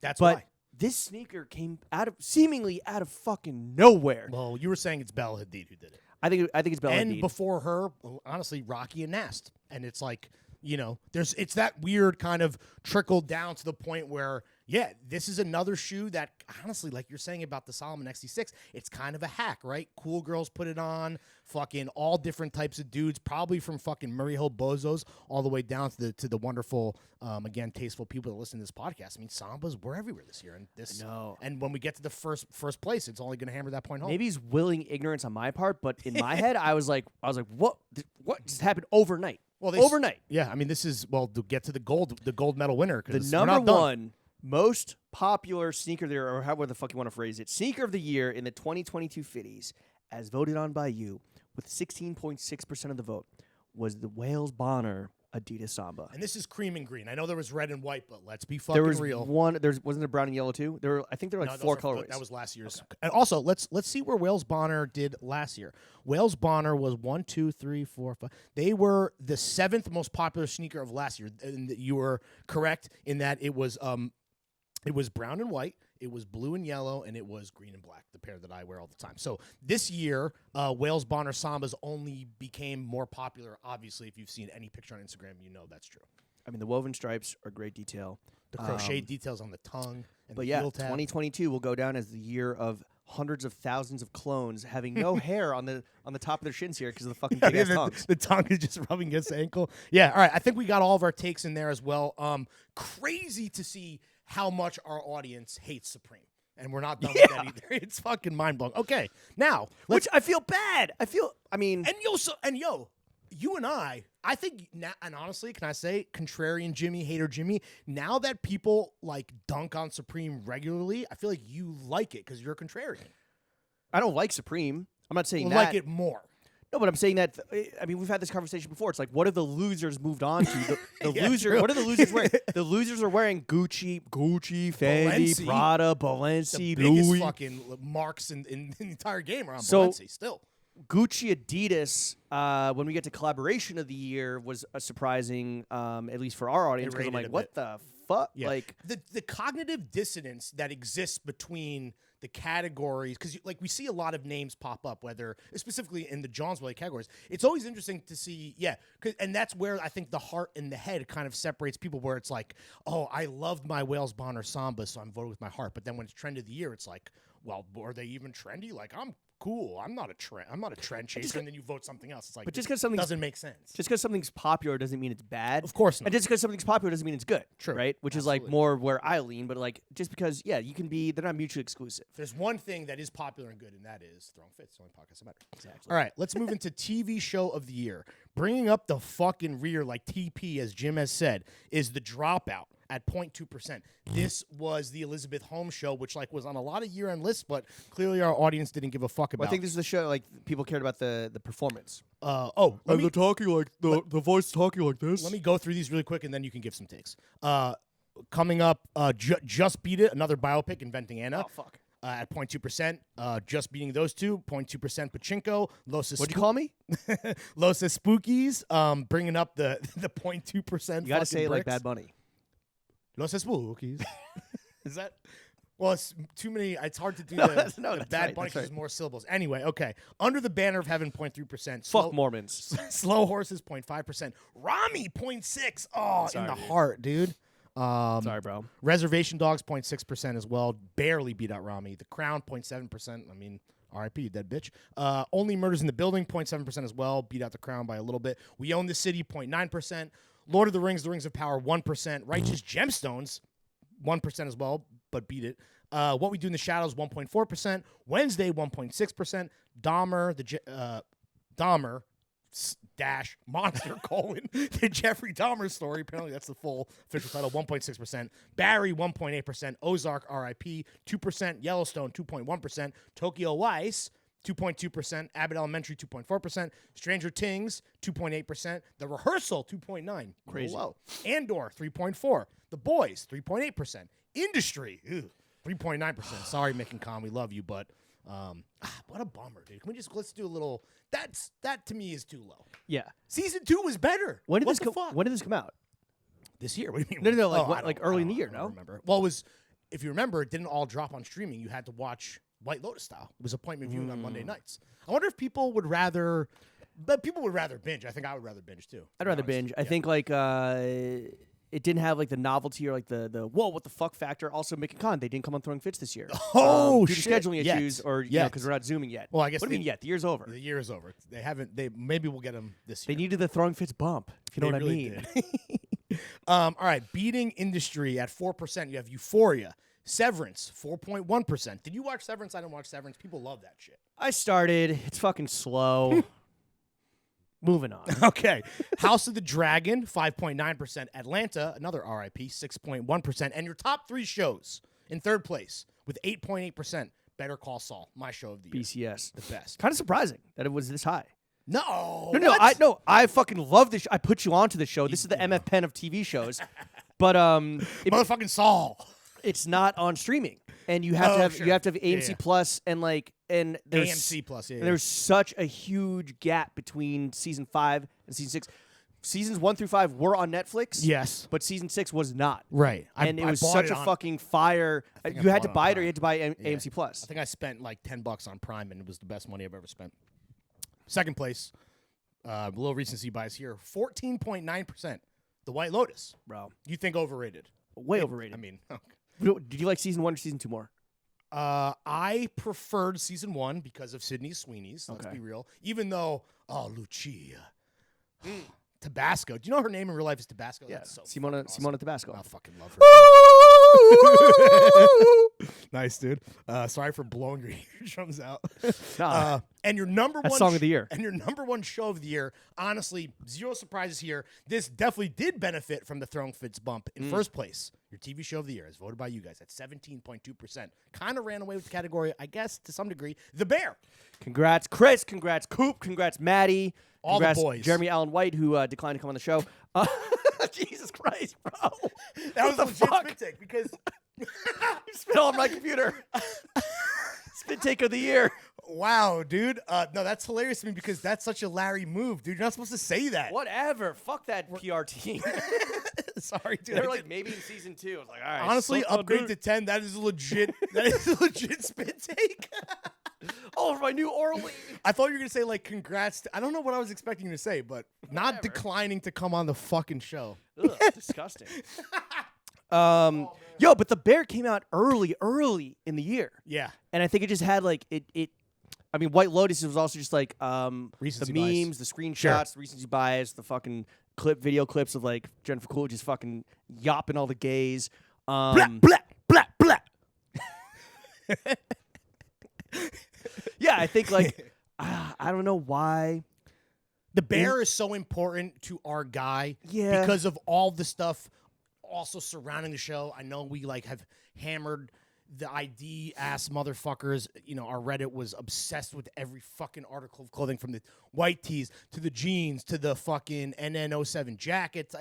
That's But why. this sneaker came seemingly out of fucking nowhere. Well, you were saying it's Bella Hadid who did it. I think it's Bella And Hadid. before her, well, honestly, Rocky and Nast. And it's like, it's that weird kind of trickle down to the point where, yeah, this is another shoe that, honestly, like you're saying about the Solomon XT6, it's kind of a hack, right? Cool girls put it on, fucking all different types of dudes, probably from fucking Murray Hill bozos all the way down to the wonderful, again, tasteful people that listen to this podcast. I mean, Sambas were everywhere this year. And when we get to the first place, it's only going to hammer that point home. Maybe it's willing ignorance on my part, but in my head, I was like, what just happened overnight? Well, overnight. Yeah, I mean, this is, to get to the gold medal winner. The number one most popular sneaker there, or however the fuck you want to phrase it, sneaker of the year in the 2022 Fitties, as voted on by you, with 16.6% of the vote, was the Wales Bonner Adidas Samba. And this is cream and green. I know there was red and white, but let's be fucking real. Wasn't there brown and yellow too? I think there were like four colorways. That was last year's. Okay. And also, let's see where Wales Bonner did last year. Wales Bonner was 1, 2, 3, 4, 5. They were the 7th most popular sneaker of last year. And you were correct in that it was brown and white, it was blue and yellow, and it was green and black, the pair that I wear all the time. So this year, Wales Bonner Sambas only became more popular. Obviously, if you've seen any picture on Instagram, you know that's true. I mean, the woven stripes are great detail. The crochet details on the tongue and but the yeah, heel tab. 2022 will go down as the year of hundreds of thousands of clones having no hair on the top of their shins here because of the fucking big ass tongues. The tongue is just rubbing against the ankle. Yeah, all right. I think we got all of our takes in there as well. Crazy to see how much our audience hates Supreme. And we're not done with that either. It's fucking mind-blowing. Okay, now. Which I feel bad. And you and I think, and honestly, can I say, contrarian Jimmy, hater Jimmy, now that people, like, dunk on Supreme regularly, I feel like you like it because you're a contrarian. I don't like Supreme. I'm not saying You that. like it more. No, but I'm saying that, we've had this conversation before. It's like, what have the losers moved on to? The Yeah, loser. true. What are the losers wearing? The losers are wearing Gucci, Fendi, Balenci. Prada, The Balenci, biggest Louis. fucking marks in the entire game are on So- Balenci still. Gucci Adidas, when we get to collaboration of the year, was a surprising, at least for our audience, because I'm rated like, a what bit. the fuck? Yeah. Like, the cognitive dissonance that exists between the categories, because like we see a lot of names pop up, whether specifically in the John's Way categories. It's always interesting to see, and that's where I think the heart and the head kind of separates people. Where it's like, oh, I loved my Wales Bonner Samba, so I'm voting with my heart. But then when it's trend of the year, it's like, well, are they even trendy? Like, I'm cool. I'm not a trend chaser. And then you vote something else. It's like, but just because something doesn't make sense. Just because something's popular doesn't mean it's bad. Of course not. And just because something's popular doesn't mean it's good. True. Right? Which is like more where I lean, but like just because, they're not mutually exclusive. There's one thing that is popular and good, and that is Throwing Fits, the only podcast that matters. Exactly. All right, let's move into TV show of the year. Bringing up the fucking rear, like TP, as Jim has said, is The Dropout at 0.2%. This was the Elizabeth Holmes show, which like was on a lot of year-end lists, but clearly our audience didn't give a fuck about. Well, I think this is the show like people cared about the performance. The talking like the voice talking like this. Let me go through these really quick, and then you can give some takes. Coming up, Just Beat It, another biopic, Inventing Anna. Oh fuck. At 0.2%, just beating those two, 0.2% Pachinko. What'd you call me? Los Spookies, bringing up the 0.2%. You gotta say it like Bad Bunny. Los Spookies. Is that? Well, it's too many. It's hard to do the Bad Bunny because there's more syllables. Anyway, okay. Under the Banner of Heaven, 0.3%. Fuck Mormons. Slow Horses, 0.5%. Rami, 0.6%. Oh, Sorry, in the dude. heart, dude. Sorry, bro. Reservation Dogs, 0.6% as well. Barely beat out Rami. The Crown, 0.7%. I mean, RIP, you dead bitch. Only Murders in the Building, 0.7% as well. Beat out The Crown by a little bit. We Own the City, 0.9%. Lord of the Rings of Power, 1%. Righteous Gemstones, 1% as well, but beat it. What We Do in the Shadows, 1.4%. Wednesday, 1.6%. Dahmer dash monster colon the Jeffrey Dahmer story. Apparently, that's the full official title. 1.6%. Barry, 1.8%. Ozark, R.I.P. 2%. Yellowstone, 2.1%. Tokyo Vice, 2.2%. Abbott Elementary, 2.4%. Stranger Things, 2.8%. The Rehearsal, 2.9%. Crazy. Low. Andor, 3.4%. The Boys, 3.8%. Industry, 3.9%. Sorry, Mick and Con, we love you, but what a bummer, dude. Can we let's do a little? That to me is too low. Yeah. Season 2 was better. When did What this the come? fuck? When did this come out? This year? What do you mean? No. I don't- Like early in the I year. don't No. remember. Well, it was. If you remember, it didn't all drop on streaming. You had to watch White Lotus style. It was appointment viewing on Monday nights. I wonder if people would rather. But people would rather binge. I think I would rather binge too. I'd rather binge. I think like it didn't have like the novelty or like the whoa what the fuck factor. Also, Mick and Con, they didn't come on Throwing Fits this year. Oh, due to shit. scheduling Yet. issues or Yet. because we're not zooming yet. Well, I guess What do you mean yet? The year's over. The year is over. They haven't. They maybe we'll get them this year. They needed the Throwing Fits bump. If you know They what really I mean. did. All right, beating industry at 4%. You have Euphoria, Severance, 4.1%. Did you watch Severance? I didn't watch Severance. People love that shit. I started. It's fucking slow. Moving on. Okay, House of the Dragon, 5.9%. Atlanta, another RIP, 6.1%. And your top 3 shows in third place with 8.8%. Better Call Saul, my show of the year. BCS. The best. Kind of surprising that it was this high. No. No. I fucking love this. I put you onto the show. This is the MF Pen of TV shows, but Motherfucking Saul. it's not on streaming, and you have to have sure. you have to have AMC Yeah. Plus and there's AMC Plus, yeah. and there's such a huge gap between season 5 and season 6. Seasons 1 through 5 were on Netflix, Yes. but season 6 was not. Right. And it was bought such it a on- fucking fire. think I You had bought to it on buy it or Prime. you had to buy Yeah. AMC Plus. I think I spent like $10 on Prime, and it was the best money I've ever spent. Second place, a little recency bias here, 14.9%. The White Lotus. Bro, You think overrated? way overrated. I mean, Did you like season 1 or season 2 more? I preferred season 1 because of Sydney Sweeney's. Let's Okay. be real. Even though, Lucia. Tabasco. Do you know her name in real life is Tabasco? Yeah, That's so Simona fucking awesome. Tabasco. I fucking love her. Nice, dude. Sorry for blowing your eardrums out. Nah. And your number That's one song of the year. And your number one show of the year. Honestly, zero surprises here. This definitely did benefit from the Throwing Fits bump in first place. Your TV show of the year is voted by you guys at 17.2%. Kind of ran away with the category, I guess, to some degree. The Bear. Congrats, Chris. Congrats, Coop. Congrats, Maddie. All the Congrats, boys. Jeremy Allen White, who declined to come on the show. Jesus Christ, bro. That was the a legit fuck? spit take because You spit all on my computer. Spit take of the year. wow, dude. No, that's hilarious to me because that's such a Larry move, dude. You're not supposed to say that. Whatever. Fuck that PR team. Sorry, dude. They I were like, did- maybe in season 2. I was like, all right. honestly, so- upgrade to 10. That is a legit. That is a legit spit take. Oh, for my new Orly. I thought you were gonna say like congrats. I don't know what I was expecting you to say, but not declining to come on the fucking show. Ugh, disgusting. Yo, but the Bear came out early in the year. Yeah. And I think it just had like it. I mean, White Lotus was also just like the Recency bias. memes, the screenshots, the recency bias, the fucking video clips of like Jennifer Coolidge just fucking yopping all the gays. Blah blah blah blah. Yeah, I think like I don't know why. The Bear is so important to our guy Yeah. because of all the stuff also surrounding the show. I know we like have hammered the ID ass motherfuckers. You know, our Reddit was obsessed with every fucking article of clothing from the white tees to the jeans to the fucking NN07 jackets.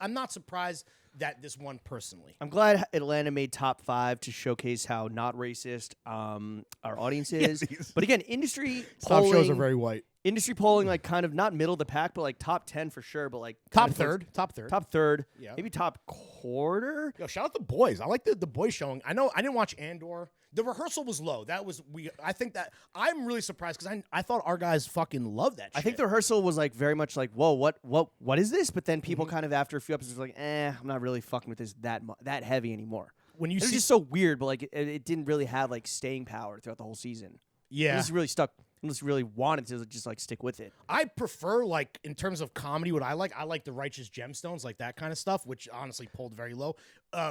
I'm not surprised that this won personally. I'm glad Atlanta made top 5 to showcase how not racist our audience is. But again, industry Top polling, shows are very white. industry polling, like kind of not middle of the pack, but like top 10 for sure. But like Top kind of third. Top third. Yeah. maybe top quarter. Yo, shout out the boys. I like the boys showing. I know I didn't watch Andor. The rehearsal was low. I think that I'm really surprised because I thought our guys fucking loved that shit. I think the rehearsal was like very much like, whoa, what is this? But then people kind of after a few episodes were like, I'm not really fucking with this that heavy anymore. when you It was see just so weird, but like it didn't really have like staying power throughout the whole season. yeah. It just really stuck. unless you really wanted to just like stick with it. I prefer, like, in terms of comedy, what I like the Righteous Gemstones, like that kind of stuff, which honestly pulled very low.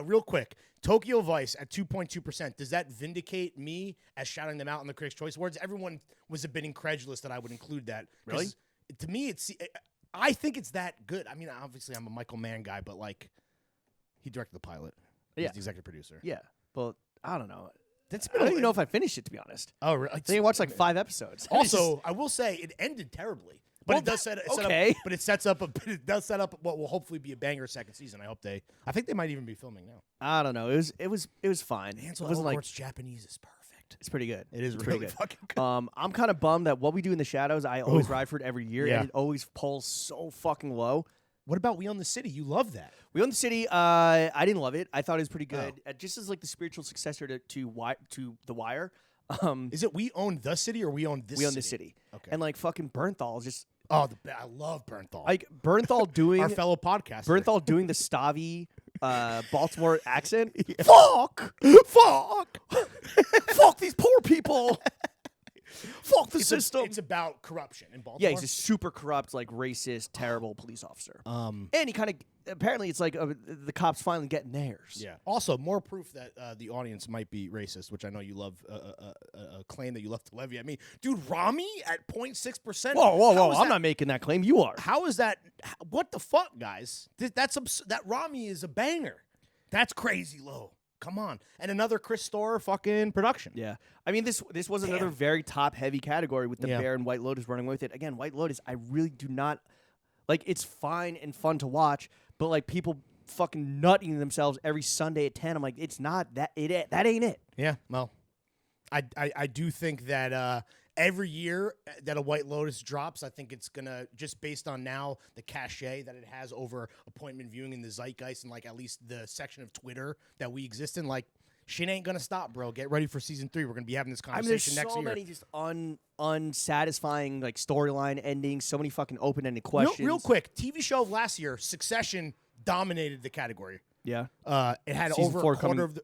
Real quick, Tokyo Vice at 2.2%. Does that vindicate me as shouting them out in the Critics' Choice Awards? Everyone was a bit incredulous that I would include that. Really? To me, I think it's that good. I mean, obviously, I'm a Michael Mann guy, but, like, he directed the pilot. He's the executive producer. Yeah, but I don't know. I don't even know if I finished it, to be honest. Oh, really? I think I watched like 5 episodes. Also, I will say it ended terribly, but it does but it sets up it does set up what will hopefully be a banger second season. I think they might even be filming now. I don't know. It was fine. Ansel it wasn't like Elgort's Japanese is perfect. It's pretty good. It is it's really pretty good. fucking good. I'm kind of bummed that What We Do in the Shadows, I always ride for it every year, Yeah. and it always pulls so fucking low. What about We Own the City? You love that. We Own the City. I didn't love it. I thought it was pretty good. Just as like the spiritual successor to The Wire. Is it We Own the City or We Own this? We Own the City. Okay. And like fucking Bernthal is just I love Bernthal. like Bernthal doing our fellow podcaster. Bernthal doing the Stavi Baltimore accent. Yeah. Fuck these poor people. Fuck the system. It's about corruption in Baltimore. Yeah, he's a super corrupt, like racist, terrible police officer. And he kind of apparently it's like the cops finally getting theirs. Yeah. Also, more proof that the audience might be racist, which I know you love a claim that you love to levy at me, dude. Rami at 0.6%. Whoa! I'm not making that claim. You are. How is that? What the fuck, guys? That Rami is a banger. That's crazy low. Come on. And another Chris Storer fucking production. Yeah. I mean, this was another very top-heavy category with the Bear and White Lotus running with it. Again, White Lotus, I really do not... Like, it's fine and fun to watch, but, like, people fucking nutting themselves every Sunday at 10. I'm like, it's not that... That ain't it. Yeah, well, I do think that... every year that a White Lotus drops, I think it's going to, just based on now the cachet that it has over appointment viewing in the zeitgeist and, like, at least the section of Twitter that we exist in, like, shit ain't going to stop, bro. Get ready for season 3. We're going to be having this conversation next year. There's so many just unsatisfying, like, storyline endings, so many fucking open-ended questions. Real quick, TV show of last year, Succession dominated the category. Yeah. It had Season over 4 a quarter of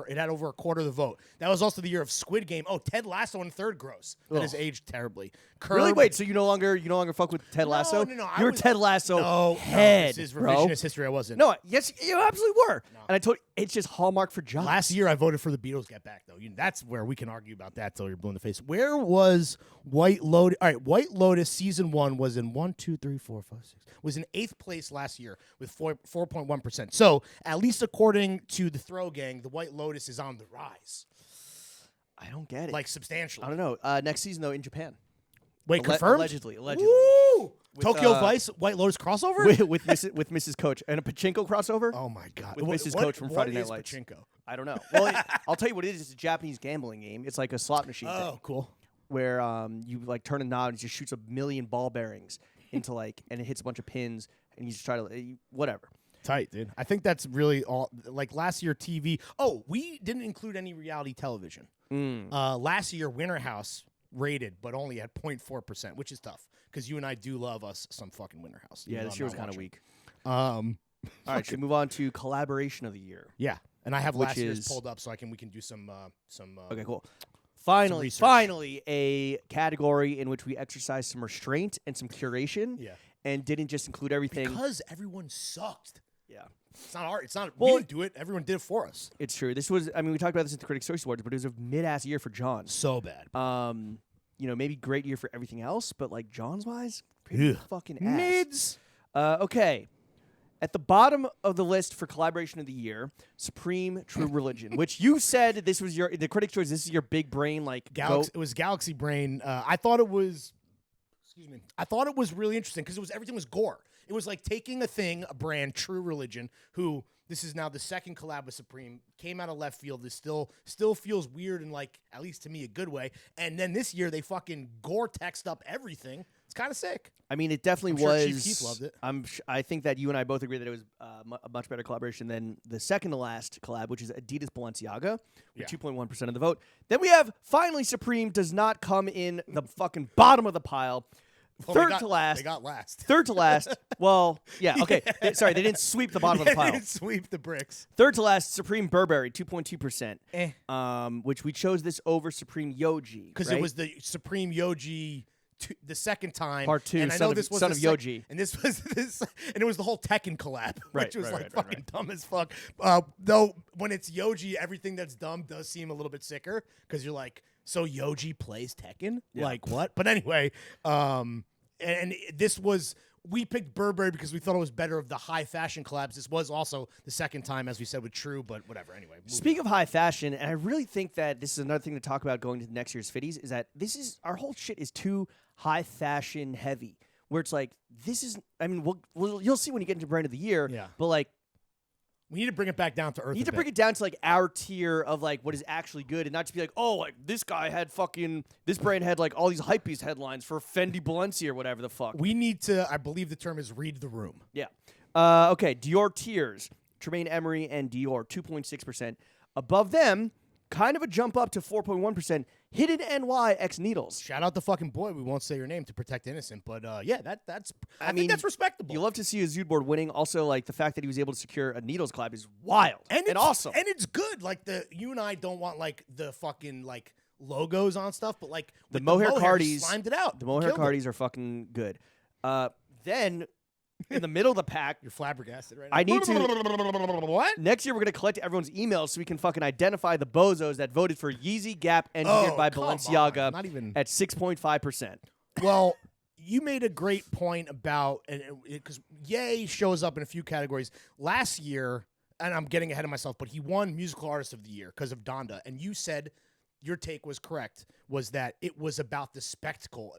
it had over a quarter of the vote. That was also the year of Squid Game. Oh, Ted Lasso in third gross. That has aged terribly. Really? Wait, so you no longer fuck with Ted Lasso? No. You're Ted Lasso head, this is bro. revisionist history. I wasn't. No, yes, you absolutely were. No. And I told you, it's just Hallmark for jobs. Last year, I voted for the Beatles Get Back, though. That's where we can argue about that till you're blue in the face. Where was White Lotus? All right, White Lotus season 1 was in 1, 2, 3, 4, 5, 6. Was in 8th place last year with 4.1%. So at least according to the Throw Gang, the White Lotus is on the rise. I don't get it. Like substantially. I don't know. Next season though in Japan. Wait, confirmed? Allegedly. Woo! Tokyo Vice, White Lotus crossover? with Mrs. Coach. And a Pachinko crossover? Oh, my God. With Mrs. Coach from Friday Night Lights. Pachinko? I don't know. Well, I'll tell you what it is. It's a Japanese gambling game. It's like a slot machine thing. Oh, cool. Where you like turn a knob and it just shoots 1,000,000 ball bearings into like, and it hits a bunch of pins and you just try to, whatever. Tight, dude. I think that's really all. Like last year, TV. Oh, we didn't include any reality television. Last year, Winter House rated, but only at 0.4%, which is tough because you and I do love us some fucking Winter House. Yeah, this year was kind of weak. All right, should we move on to collaboration of the year? Yeah, and I have last year's pulled up so we can do some. Okay, cool. Finally, a category in which we exercise some restraint and some curation. Yeah. And didn't just include everything. Because everyone sucked. Yeah. It's not art. We didn't do it. Everyone did it for us. It's true. This was, we talked about this at the Critics' Choice Awards, but it was a mid-ass year for John. So bad. Maybe great year for everything else, but like John's-wise, pretty fucking ass. Mids. Okay. At the bottom of the list for collaboration of the year, Supreme True Religion, which you said this was the Critics' Choice. This is your big brain, like It was Galaxy Brain. I thought it was. Excuse me. I thought it was really interesting because everything was gore. It was like taking a brand, True Religion, who this is now the second collab with Supreme, came out of left field. This still feels weird in like, at least to me, a good way. And then this year they fucking gore-texed up everything. It's kind of sick. I mean, it definitely I'm was. Sure Chief Keef loved it. I think that you and I both agree that it was a much better collaboration than the second to last collab, which is Adidas Balenciaga, with 2.1% of the vote. Then we have finally Supreme does not come in the fucking bottom of the pile. Well, Third to last. They got last. Third to last. Well, yeah, okay. Sorry, they didn't sweep the bottom of the They pile. didn't sweep the bricks. Third to last, Supreme Burberry, 2.2%. Which we chose this over Supreme Yoji. Because it was the Supreme Yoji the second time. Part 2, and I know this was Son of Yoji. And this was and it was the whole Tekken collab, which was right, fucking dumb as fuck. Though when it's Yoji, everything that's dumb does seem a little bit sicker because you're like, so Yoji plays Tekken? Yeah. Like what? But anyway, and this was. We picked Burberry because we thought it was better of the high fashion collabs. This was also the second time, as we said, with True, but whatever. Anyway. Speaking of high fashion, and I really think that this is another thing to talk about going to next year's Fitties, is that our whole shit is too high fashion heavy. Where it's like, this is, I mean, you'll see when you get into brand of the year, Yeah. but like, we need to bring it back down to earth. you need to bring it down to like our tier of like what is actually good, and not just be like, oh, like this guy had this brand had like all these hypebeast headlines for Fendi Balenciaga or whatever the fuck. We need to, I believe the term is read the room. Yeah. Okay, Dior tiers. Tremaine Emery and Dior, 2.6%. Above them, kind of a jump up to 4.1%. Hidden NY X Needles. Shout out the fucking boy. We won't say your name to protect the innocent, but yeah, I mean, think that's respectable. You love to see a Zood board winning. Also, like the fact that he was able to secure a Needles collab is wild and awesome. And it's good. Like you and I don't want like the fucking like logos on stuff, but like the with mohair cardis slimed it out. The mohair cardis are fucking good. Then in the middle of the pack, you're flabbergasted right now. I need to. What? Next year, we're going to collect everyone's emails so we can fucking identify the bozos that voted for Yeezy Gap engineered by Balenciaga at 6.5%. Well, you made a great point about, because Ye shows up in a few categories. Last year, and I'm getting ahead of myself, but he won Musical Artist of the Year because of Donda. And you said, your take was correct, was that it was about the spectacle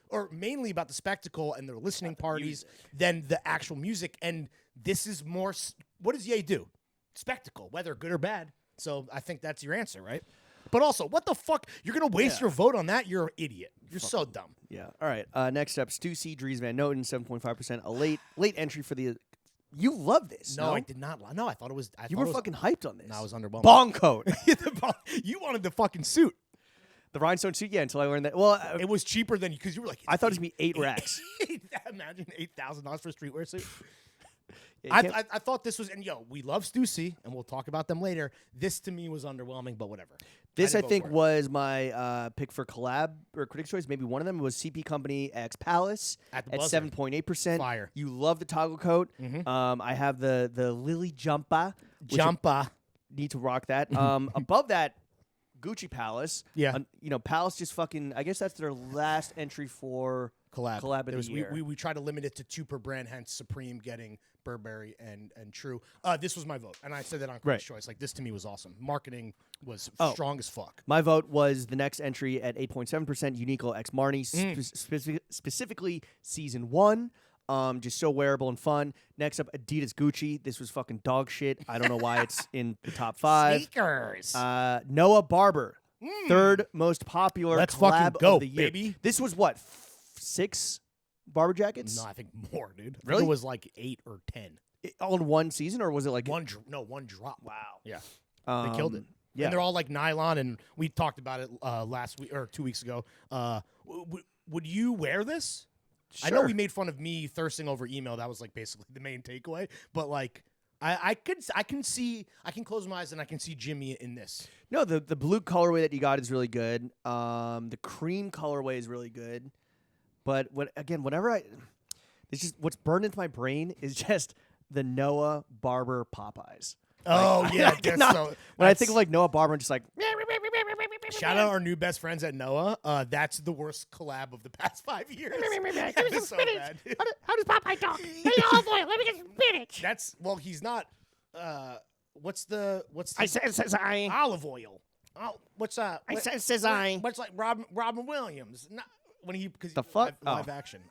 or mainly about the spectacle and the listening parties than the actual music. And this is more, what does Ye do? Spectacle, whether good or bad. So I think that's your answer, right? But also, what the fuck? You're going to waste your vote on that? You're an idiot. You're so dumb. Yeah. All right. Next up, Stu C. Dries Van Noten, 7.5%. A late entry for the... You love this. No, I did not. No, I thought it was... You were fucking hyped on this. No, I was underwhelmed. Bong coat. You wanted the fucking suit. The rhinestone suit, yeah, until I learned that. Well, it was cheaper than... Because you were like... I thought it was going to be 8 racks. Imagine $8,000 for a streetwear suit. Yeah, I thought this was... And, we love Stussy, and we'll talk about them later. This, to me, was underwhelming, but whatever. This, I think, was my pick for collab or Critics' Choice. Maybe one of them was CP Company X Palace at 7.8%. Fire. You love the toggle coat. Mm-hmm. I have the Lily Jumpa. Need to rock that. Above that, Gucci Palace. Yeah. Palace just fucking... I guess that's their last entry for collab of the year. We try to limit it to 2 per brand, hence Supreme getting Burberry and True. This was my vote, and I said that on Critics' Choice. Like, this to me was awesome. Marketing was strong as fuck. My vote was the next entry at 8.7%, Uniqlo X Marni, specifically Season 1. Just so wearable and fun. Next up, Adidas Gucci. This was fucking dog shit. I don't know why it's in the top 5. Sneakers. Noah Barber, third most popular Let's collab fucking go, of the year. baby. This was what, 6 Barber jackets? No, I think more, dude. Really? It was like 8 or 10. All in one season, or was it like one drop? Wow. Yeah, they killed it. Yeah, and they're all like nylon, and we talked about it last week or 2 weeks ago. Would you wear this? Sure. I know we made fun of me thirsting over email. That was like basically the main takeaway. But like, I can close my eyes and I can see Jimmy in this. No, the blue colorway that you got is really good. The cream colorway is really good. But it's just what's burned into my brain is just the Noah Barber Popeyes. Oh, like, yeah. When I think of like Noah Barber, I'm just like... Shout out our new best friends at Noah. That's the worst collab of the past 5 years. Give me some spinach. How does Popeye talk? Hey, olive oil. Let me get some spinach. He's not. What's the? I says I. Olive oil. Oh, what's that? I says I. What's like Robin Williams? Not, when he because the fuck live action.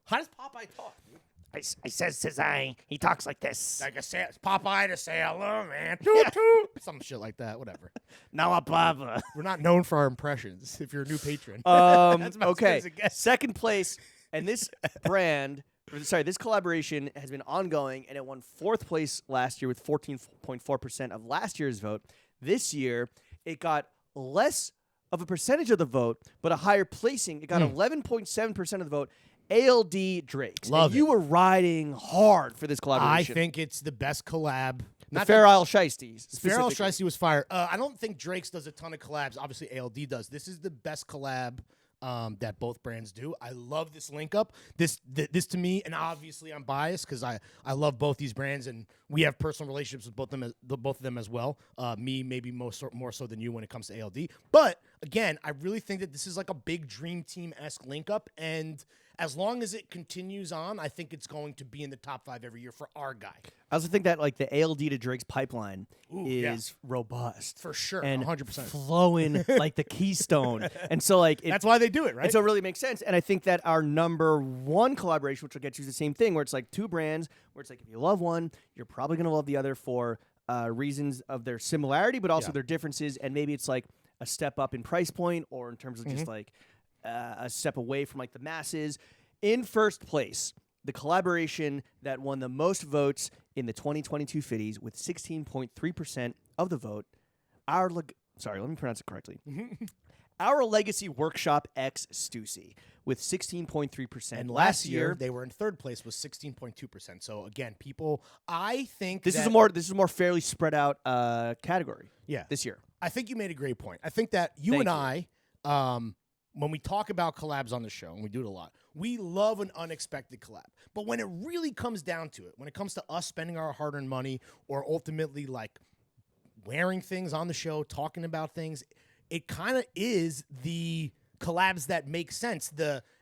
How does Popeye talk? Dude? I says I. He talks like this. Like Popeye to say hello, man. Toot, toot. Some shit like that. Whatever. Noah Barber. We're not known for our impressions. If you're a new patron. That's about okay. as good as it gets. Second place, and this this collaboration has been ongoing, and it won 4th place last year with 14.4% of last year's vote. This year, it got less of a percentage of the vote, but a higher placing. It got 11.7% of the vote. ALD Drakes. Love and you it. were riding hard for this I collaboration. think it's the best collab. the Fair Isle Shiesties. Feral Shiesty was fire. I don't think Drake's does a ton of collabs. Obviously, ALD does. This is the best collab that both brands do. I love this link up. This to me, and obviously I'm biased because I love both these brands, and we have personal relationships with both of them as well. Me maybe more so than you when it comes to ALD. But again, I really think that this is like a big dream team-esque link up, and as long as it continues on, I think it's going to be in the top 5 every year for our guy. I also think that like the ALD to Drake's pipeline is robust For sure, and 100%. flowing like the Keystone, and so like That's why they do it, right? And so it really makes sense. And I think that our number 1 collaboration, which we'll get to, is the same thing, where it's like 2 brands, where it's like if you love one, you're probably going to love the other for reasons of their similarity, but also their differences. And maybe it's like a step up in price point or in terms of just like a step away from like the masses. In first place, the collaboration that won the most votes in the 2022 Fitties with 16.3% of the vote. Sorry, let me pronounce it correctly. Our Legacy Workshop X Stussy with 16.3%. And last year they were in third place with 16.2%. So again, people, I think this is a more fairly spread out category. Yeah, this year. I think you made a great point. I think that you and I, when we talk about collabs on the show, and we do it a lot, we love an unexpected collab. But when it really comes down to it, when it comes to us spending our hard-earned money or ultimately like wearing things on the show, talking about things, it kind of is the collabs that make sense.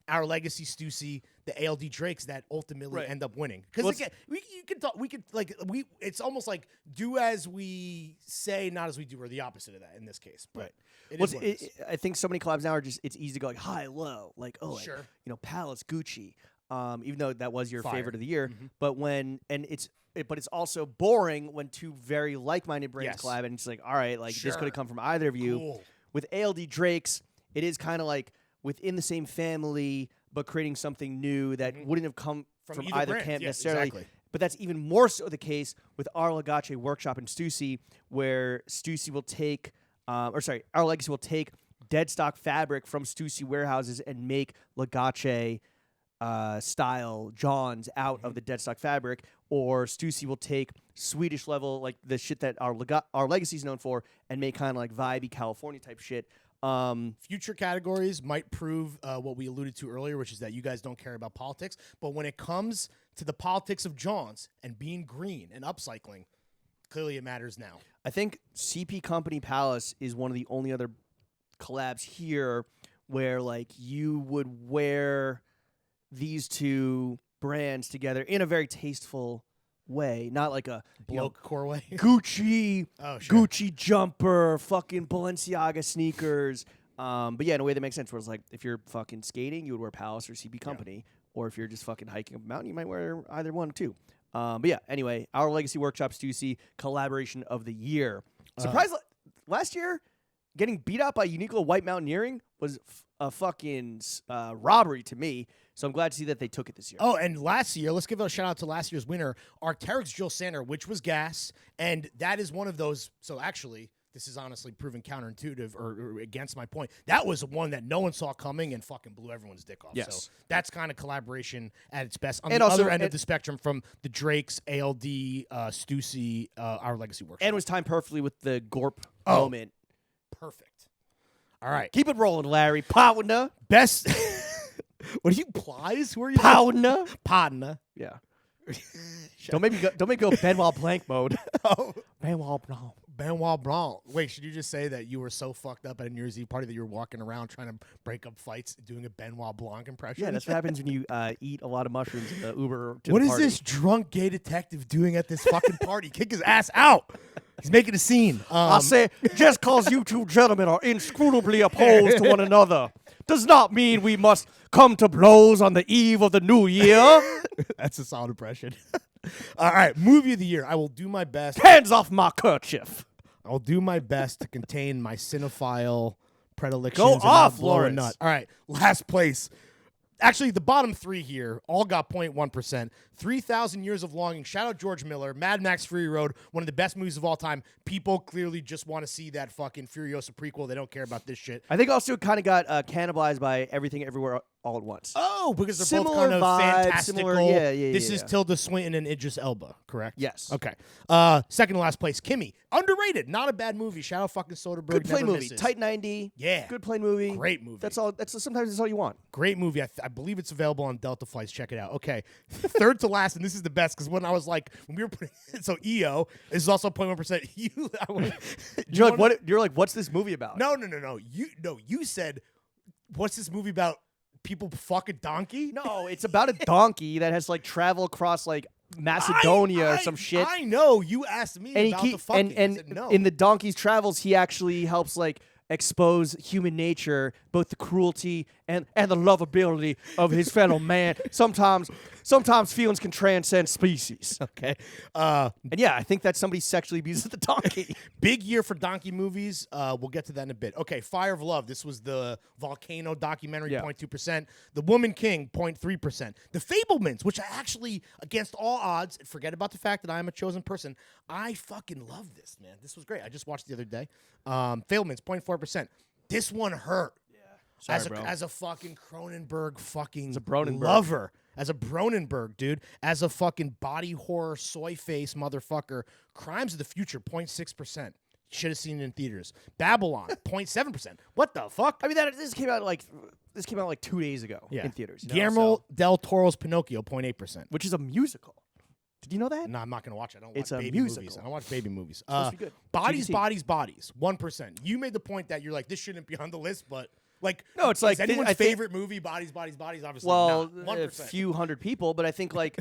Our Legacy Stussy, the ALD Drakes that ultimately end up winning. Because again, it's almost like do as we say, not as we do, or the opposite of that in this case. But I think so many collabs now are just, it's easy to go like high, low, like sure. Like, Palace, Gucci, even though that was your Fire. favorite of the year. But but it's also boring when 2 very like-minded brands collab, and it's like, all right, like this could have come from either of you. Cool. With ALD Drakes, it is kind of like within the same family, but creating something new that wouldn't have come from either brand. camp Yeah, necessarily. exactly. But that's even more so the case with our Legace Workshop and Stussy, where Stussy will take, our Legacy will take dead stock fabric from Stussy warehouses and make Legace style Johns out of the dead stock fabric, or Stussy will take Swedish level, like the shit that our Legacy is known for, and make kind of like vibey California type shit. Future categories might prove what we alluded to earlier, which is that you guys don't care about politics. But when it comes to the politics of Johns and being green and upcycling, clearly it matters now. I think CP Company Palace is one of the only other collabs here where like you would wear these 2 brands together in a very tasteful way, not like a Bloke core way. Gucci, sure. Gucci jumper, fucking Balenciaga sneakers. But yeah, in a way that makes sense. Where it's like, if you're fucking skating, you would wear Palace or CP Company, or if you're just fucking hiking up a mountain, you might wear either one too. But yeah, anyway, our Legacy Workshop Stussy collaboration of the year. Surprise! Last year, getting beat out by Uniqlo White Mountaineering was a fucking robbery to me. So I'm glad to see that they took it this year. Oh, and last year, let's give a shout out to last year's winner, Arc'teryx Jill Sander, which was gas. And that is one of those. So actually, this is honestly proven counterintuitive or against my point. That was one that no one saw coming and fucking blew everyone's dick off. Yes. So that's kind of collaboration at its best. On And the also- other end of and- the spectrum from the Drakes, ALD, Stussy, Our Legacy Workshop. And it was timed perfectly with the Gorp moment. Perfect. All right. Keep it rolling, Larry. Partner. Best. What are you, Plies? Who are you? Partner. Partner. Yeah. Don't make me go Benoit Blanc mode. Oh. Benoit Blanc. Benoit Blanc. Wait, should you just say that you were so fucked up at a New Year's Eve party that you were walking around trying to break up fights doing a Benoit Blanc impression? Yeah, that's what happens when you eat a lot of mushrooms in the Uber to What the is party. this drunk gay detective doing at this fucking party? Kick his ass out. He's making a scene. I say, just cause you 2 gentlemen are inscrutably opposed to one another does not mean we must come to blows on the eve of the new year. That's a solid impression. All right, movie of the year. I will do my best. Hands off my kerchief. I'll do my best to contain my cinephile predilections. Go and not off, blow a Lawrence. nut. All right, last place. Actually, the bottom three here all got 0.1%. 3,000 Years of Longing, shout out George Miller, Mad Max Fury Road, one of the best movies of all time. People clearly just want to see that fucking Furiosa prequel. They don't care about this shit. I think also it kind of got cannibalized by Everything Everywhere All at Once. Oh, because they're both Similar kind of vibe, fantastical. similar- yeah, This is yeah. Tilda Swinton and Idris Elba, correct? Yes. Okay. Second to last place, Kimmy. Underrated. Not a bad movie. Shout out fucking Soderbergh. Good plane never movie. misses. Tight 90. Yeah. Good plane movie. Great movie. That's all. Sometimes that's all you want. Great movie. I believe it's available on Delta flights. Check it out. Okay. Third to last, and this is the best because when I was like, when we were putting so EO is also 0.1%. You're like, what's this movie about? No. You said, what's this movie about? People fuck a donkey? No, it's about a donkey that has like travel across like Macedonia or some shit. I know. You asked me And about he the fucking. I and said no. in the donkey's travels, he actually helps like expose human nature, both the cruelty and the lovability of his fellow man. Sometimes feelings can transcend species. Okay. And yeah, I think that somebody sexually abuses the donkey. Big year for donkey movies. We'll get to that in a bit. Okay, Fire of Love. This was the volcano documentary, Yeah. 0.2%. The Woman King, 0.3%. The Fablemans, which I actually, against all odds, forget about the fact that I am a chosen person, I fucking love this, man. This was great. I just watched it the other day. Fablemans, 0.4%. This one hurt. Sorry, bro. As a fucking Cronenberg fucking Cronenberg. lover. As a Cronenberg, dude. As a fucking body horror, soy face motherfucker. Crimes of the Future, 0.6%. Should have seen it in theaters. Babylon, 0.7%. What the fuck? I mean, this came out like 2 days ago in theaters. You know, Guillermo so- del Toro's Pinocchio, 0.8%. which is a musical. Did you know that? No, I'm not going to watch it. I don't watch It's a baby musical. movies. I don't watch baby movies. supposed to be good. Bodies, GDT. bodies, 1%. You made the point that you're like, this shouldn't be on the list, but like, No, it's like is anyone's I think- favorite movie, Bodies, obviously Well, not. 1%. a few hundred people, but I think like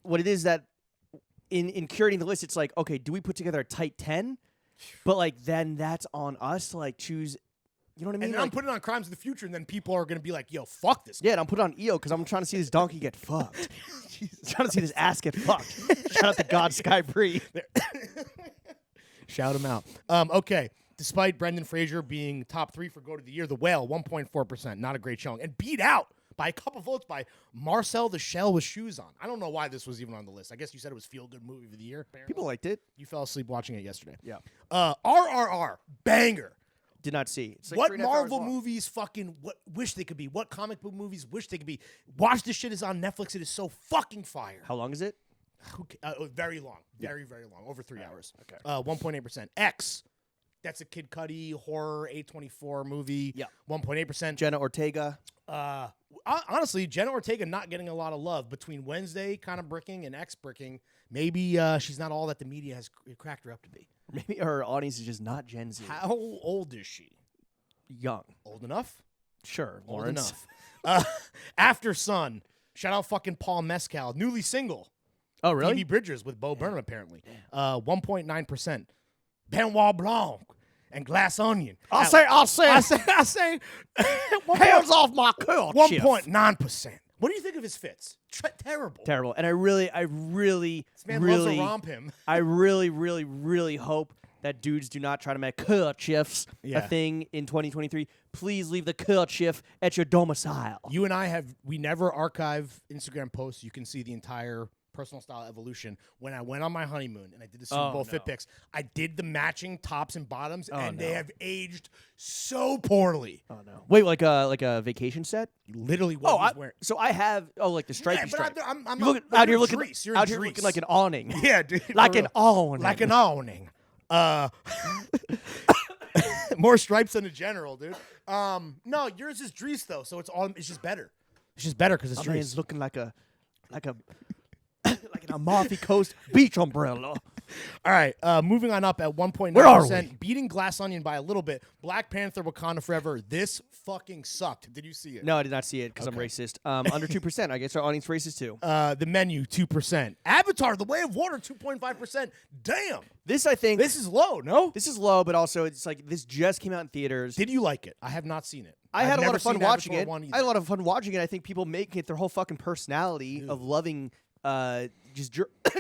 what it is that in curating the list, it's like, okay, do we put together a tight 10? But like then that's on us to like choose. You know what I mean? And then I'm Like, putting it on Crimes of the Future, and then people are going to be like, yo, fuck this. yeah, and I'm putting on EO because I'm trying to see this donkey get fucked. Trying to see this ass get fucked. Shout out to God Sky Bree. Shout him out. Okay. Despite Brendan Fraser being top 3 for Goat of the Year, The Whale, 1.4%. Not a great showing. And beat out by a couple votes by Marcel the Shell with Shoes On. I don't know why this was even on the list. I guess you said it was Feel-Good Movie of the Year. Apparently. People liked it. You fell asleep watching it yesterday. Yeah. RRR. Banger. Did not see. It's like What 3.5 hours Marvel long. movies fucking wish they could be? What comic book movies wish they could be? Watch this shit is on Netflix. It is so fucking fire. How long is it? Very long. Very, very long. Over 3 hours. Okay. 1.8%. X. That's a Kid Cudi horror A24 movie. Yeah. 1.8%. Jenna Ortega. Honestly, Jenna Ortega not getting a lot of love between Wednesday kind of bricking and X bricking. Maybe she's not all that the media has cracked her up to be. Maybe her audience is just not Gen Z. How old is she? Young. Old enough? Sure, Old Lawrence. enough. After Sun. Shout out fucking Paul Mescal. Newly single. Oh, really? Phoebe Bridgers with Bo Burnham, apparently. 1.9%. Benoit Blanc and Glass Onion. I'll say. I say. Hands off my curl, 1.9%. What do you think of his fits? Terrible. Terrible. And I really, This man loves to romp him. I really hope that dudes do not try to make kerchiefs Yeah. a thing in 2023. Please leave the kerchief at your domicile. You and we never archive Instagram posts. You can see the entire personal style evolution. When I went on my honeymoon and I did the Super Bowl fit pics, I did the matching tops and bottoms, and they have aged so poorly. Oh no! Wait, like a vacation set? Literally what he's wearing. So I have like the stripy Yeah, stripe. but I'm You look, not out here looking Drees. You're out in here Drees. looking like an awning. Yeah, dude. Like for an real. awning. Like an awning. More stripes than a general, dude. No, yours is Drees though, so it's just better. It's just better because it's My Drees. man's looking like a like an Amalfi Coast beach umbrella. All right, moving on up at 1.9%, Where are we? beating Glass Onion by a little bit. Black Panther: Wakanda Forever. This fucking sucked. Did you see it? No, I did not see it because I'm racist. Under 2%. I guess our audience racist too. The Menu 2%. Avatar: The Way of Water 2.5%. Damn, This I think this is low. No, this is low, but also it's like this just came out in theaters. did you like it? I have not seen it. I I've had a lot never of fun seen watching Avatar it. 1 I either. had a lot of fun watching it. I think people make it their whole fucking personality of loving just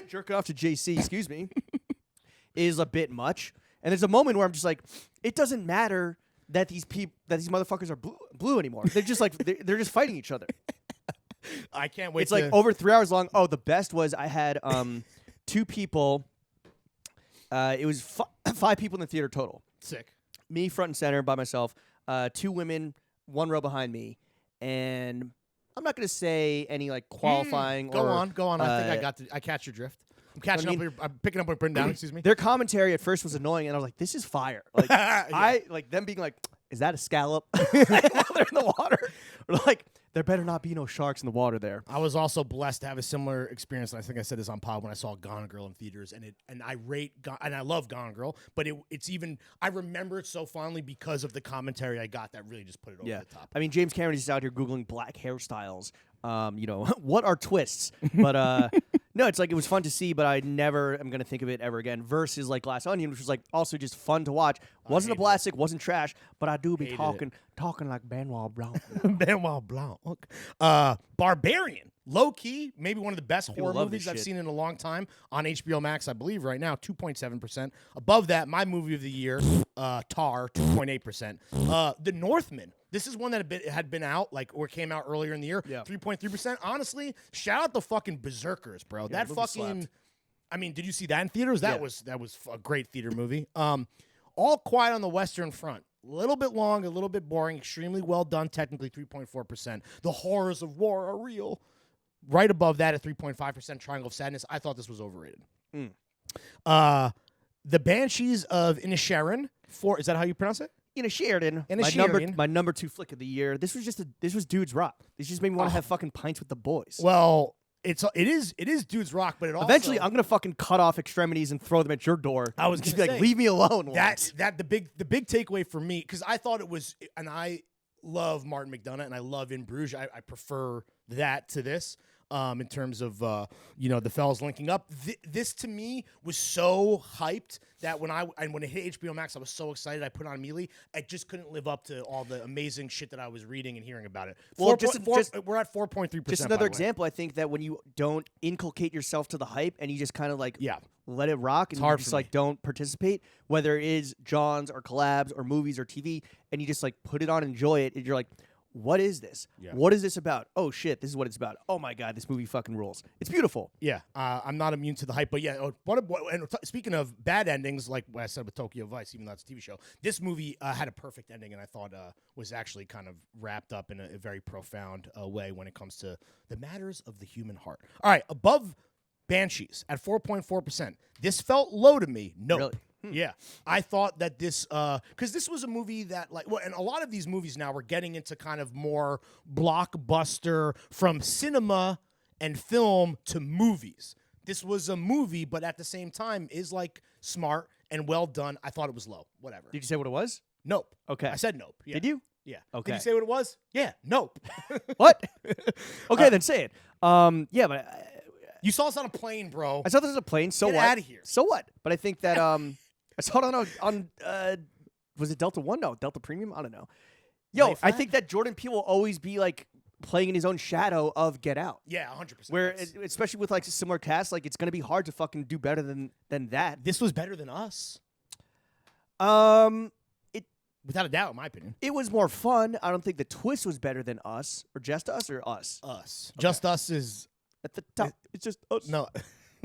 jerking off to JC, excuse me, is a bit much. And there's a moment where I'm just like, it doesn't matter that these motherfuckers are blue anymore. They're just like they're just fighting each other. I can't wait. It's like over 3 hours long. Oh, the best was I had 2 people. It was 5 people in the theater total. Sick. Me front and center by myself. 2 women, 1 row behind me, and I'm not going to say any like qualifying. Go on. I think I catch your drift. I'm catching up. I'm picking up what Brendan down. Excuse me. Their commentary at first was annoying, and I was like, "This is fire!" Like I like them being like, "Is that a scallop?" While they're in the water, or like, there better not be no sharks in the water there. I was also blessed to have a similar experience, and I think I said this on pod when I saw Gone Girl in theaters, and I love Gone Girl, but it's even I remember it so fondly because of the commentary I got that really just put it over the top. I mean, James Cameron is out here googling black hairstyles. What are twists? But no, it's like it was fun to see, but I never am gonna think of it ever again. Versus like Glass Onion, which was like also just fun to watch. Wasn't a classic, wasn't trash, but I do be talking like Benoit Blanc. Benoit Blanc. Barbarian. Low key, maybe one of the best horror movies I've seen in a long time on HBO Max, I believe, right now, 2.7%. Above that, my movie of the year, Tar, 2.8%. The Northman. This is one that had been out, or came out earlier in the year, 3.3%. Honestly, shout out the fucking Berserkers, bro. Yeah, that fucking, slapped. I mean, did you see that in theaters? That was a great theater movie. All Quiet on the Western Front. A little bit long, a little bit boring, extremely well done, technically 3.4%. The horrors of war are real. Right above that at 3.5%, Triangle of Sadness. I thought this was overrated. The Banshees of Inisherin. Is that how you pronounce it? Inisherin. My number 2 flick of the year. This was Dude's Rock. This just made me want to have fucking pints with the boys. Well, it is Dude's Rock, but it also eventually I'm gonna fucking cut off extremities and throw them at your door. I was just gonna like, say, leave me alone. The big takeaway for me, because I thought it was, and I love Martin McDonagh and I love In Bruges. I prefer that to this. In terms of the fellas linking up, this to me was so hyped that when it hit HBO Max, I was so excited. I put it on immediately. I just couldn't live up to all the amazing shit that I was reading and hearing about it. Well, we're at 4.3%. Just another example. I think that when you don't inculcate yourself to the hype and you just kind of let it rock and you just don't participate, whether it is Johns or collabs or movies or TV, and you just put it on, enjoy it, and you're like, what is this? Yeah. What is this about? Oh, shit, this is what it's about. Oh, my God, this movie fucking rules. It's beautiful. Yeah, I'm not immune to the hype. But, yeah, speaking of bad endings, like what I said with Tokyo Vice, even though it's a TV show, this movie had a perfect ending and I thought was actually kind of wrapped up in a very profound way when it comes to the matters of the human heart. All right, above Banshees at 4.4%. This felt low to me. Nope. Really? Yeah, I thought that this, because this was a movie that, and a lot of these movies now we're getting into kind of more blockbuster from cinema and film to movies. This was a movie, but at the same time is smart and well done. I thought it was low. Whatever. Did you say what it was? Nope. Okay. I said nope. Yeah. Did you? Yeah. Okay. Did you say what it was? Yeah. Nope. What? Okay, then say it. Yeah, but you saw this on a plane, bro. I saw this on a plane. So Get what? out of here. So what? But I think that I saw it on was it Delta One? No, Delta Premium. I don't know. Yo, I think that Jordan Peele will always be playing in his own shadow of Get Out. Yeah, 100%. Where especially with a similar cast, it's gonna be hard to fucking do better than that. This was better than Us. Without a doubt, in my opinion. It was more fun. I don't think the twist was better than Us or Just Us or Us. Us. Okay. Just Us is at the top. It's just Us. No,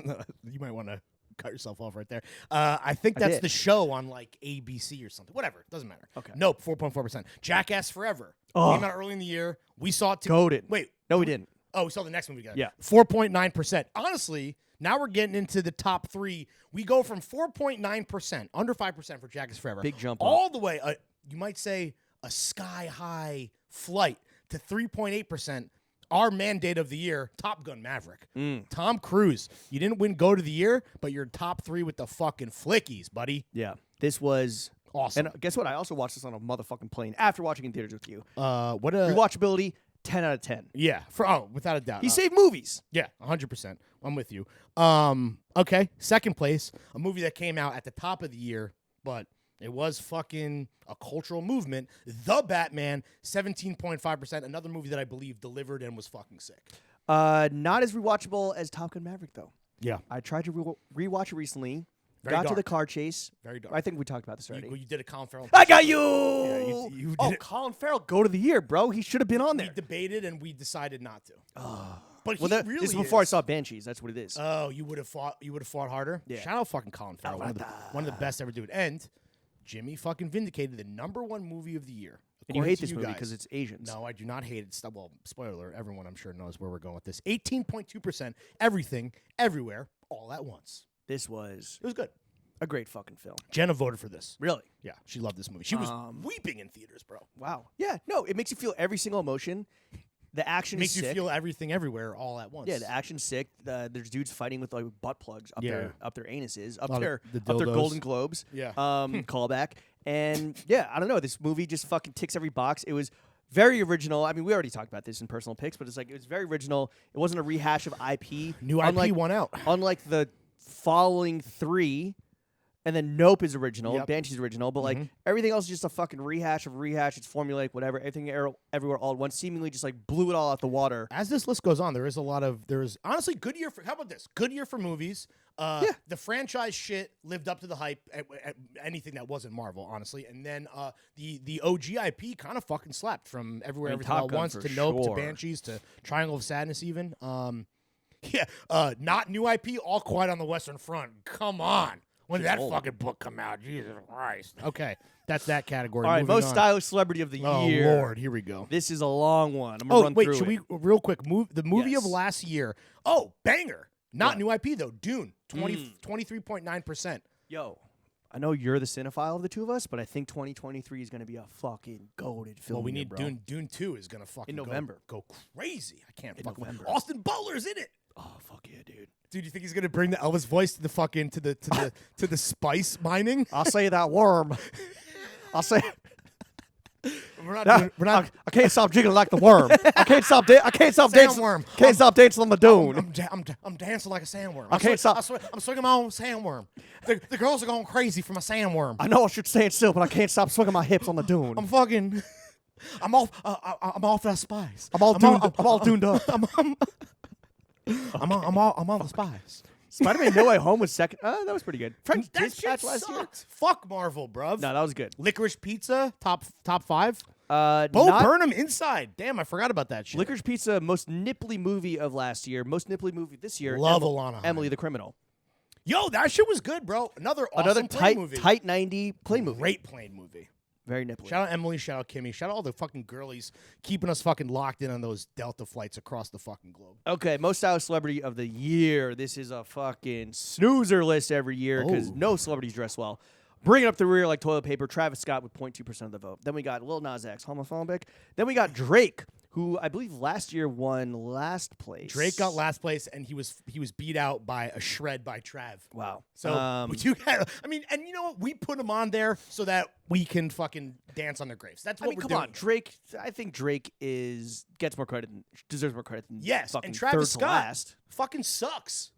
you might want to cut yourself off right there. I think that's the show on ABC or something. Whatever, doesn't matter. Okay. Nope, 4.4%. Jackass Forever came out early in the year. We saw it. Goated. Wait, no, we didn't. Oh, we saw the next one we got. Yeah, 4.9%. Honestly, now we're getting into the top 3. We go from 4.9%, under 5% for Jackass Forever, big jump, all the way. You might say a sky high flight to 3.8%. Our mandate of the year, Top Gun Maverick. Tom Cruise. You didn't win Goat of the Year, but you're top 3 with the fucking flickies, buddy. Yeah. This was awesome. And guess what? I also watched this on a motherfucking plane after watching in theaters with you. What a rewatchability, 10 out of 10. Yeah. Without a doubt. He saved movies. Yeah, 100%. I'm with you. Okay. Second place, a movie that came out at the top of the year, but it was fucking a cultural movement. The Batman, 17.5%. Another movie that I believe delivered and was fucking sick. Not as rewatchable as Top Gun Maverick, though. Yeah. I tried to rewatch it recently. Very got to dark. the car chase. Very dark. I think we talked about this already. You did a Colin Farrell. I got you. Yeah, you oh, did it. Colin Farrell, go to the year, bro. He should have been on We there. debated and we decided not to. But Well, he that, really this is before I is. saw Banshees. That's what it is. Oh, you would have fought. You would have fought harder. Yeah. Shout out fucking Colin Farrell, one of the best ever dude. And Jimmy fucking vindicated the #1 movie of the year. And you according hate to this you movie guys. because it's Asians. No, I do not hate it. Well, spoiler alert, everyone I'm sure knows where we're going with this. 18.2%, everything, everywhere, all at once. This was It was good. a great fucking film. Jenna voted for this. Really? Yeah, she loved this movie. She was Um, weeping in theaters, bro. Wow. Yeah. No, it makes you feel every single emotion. The action Makes is you sick. feel everything everywhere all at once. Yeah, the action's sick. There's dudes fighting with like butt plugs up Yeah. their anuses, up Lot of their the up their dildos. Golden Globes. Yeah. Callback. And yeah, I don't know. This movie just fucking ticks every box. It was very original. I mean, we already talked about this in personal picks, but it's like it was very original. It wasn't a rehash of IP. New unlike, IP won out. Unlike the following three. And then Nope is original, Yep. Banshee's original, but like everything else is just a fucking rehash of rehash. It's formulaic, whatever. Everything everywhere all at once seemingly just like blew it all out the water. As this list goes on, there is honestly good year for. How about this? Good year for movies. The franchise shit lived up to the hype. At anything that wasn't Marvel, honestly, and then the OG IP kind of fucking slapped from everywhere, I mean, everything Top all at Gun once for to Nope sure. to Banshees to Triangle of Sadness even. Not new IP. All Quiet on the Western Front. Come on. When did that fucking book come out? Jesus Christ. Okay, that's that category. All right, Moving most on. stylish celebrity of the Oh year. Lord, here we go. This is a long one. I'm gonna run wait, through should it. we real quick move the movie Yes. of last year? Oh, banger! Not What? new IP though. Dune, 23.9%. Yo, I know you're the cinephile of the two of us, but I think 2023 is gonna be a fucking goated film. Well, we year, need bro. Dune. Dune 2 is gonna fucking In November. go crazy. I can't In fucking. November. Austin Butler's in it. Oh fuck yeah, dude. Dude, you think he's gonna bring the Elvis voice to the fucking to the spice mining? I'll say that worm. I'll say. We're not. I can't stop jiggling like the worm. I can't stop dancing. Sandworm. Can't stop dancing on the dune. I'm dancing like a sandworm. I can't stop. I'm swinging my own sandworm. The girls are going crazy for my sandworm. I know I should stand still, but I can't stop swinging my hips on the dune. I'm fucking. I'm off. I'm off that spice. I'm all duned up. I'm on the spice. Spider-Man No Way Home was second. That was pretty good. French That shit Dispatch last year. sucks. Fuck Marvel, bruv. No, that was good. Licorice Pizza, top 5. Bo Bo Burnham Inside. Damn, I forgot about that shit. Licorice Pizza, most nipply movie of last year, most nipply movie this year. Love Alana Haim. Emily the Criminal. Yo, that shit was good, bro. Another awesome plane movie. tight 90 plane movie. Great plane movie. Very nipply. Shout out Emily, shout out Kimmy, shout out all the fucking girlies keeping us fucking locked in on those Delta flights across the fucking globe. Okay, most stylish celebrity of the year. This is a fucking snoozer list every year because Oh. no celebrities dress well. Bringing up the rear like toilet paper, Travis Scott with 0.2% of the vote. Then we got Lil Nas X, homophobic. Then we got Drake, who I believe last year won last place. Drake got last place, and he was beat out by a shred by Trav. Wow. So you had, I mean, and you know what? We put him on there so that we can fucking dance on their graves. That's what I mean, we're come doing. on, Drake. I think Drake deserves more credit than Yes, fucking and third Travis to Scott last. fucking sucks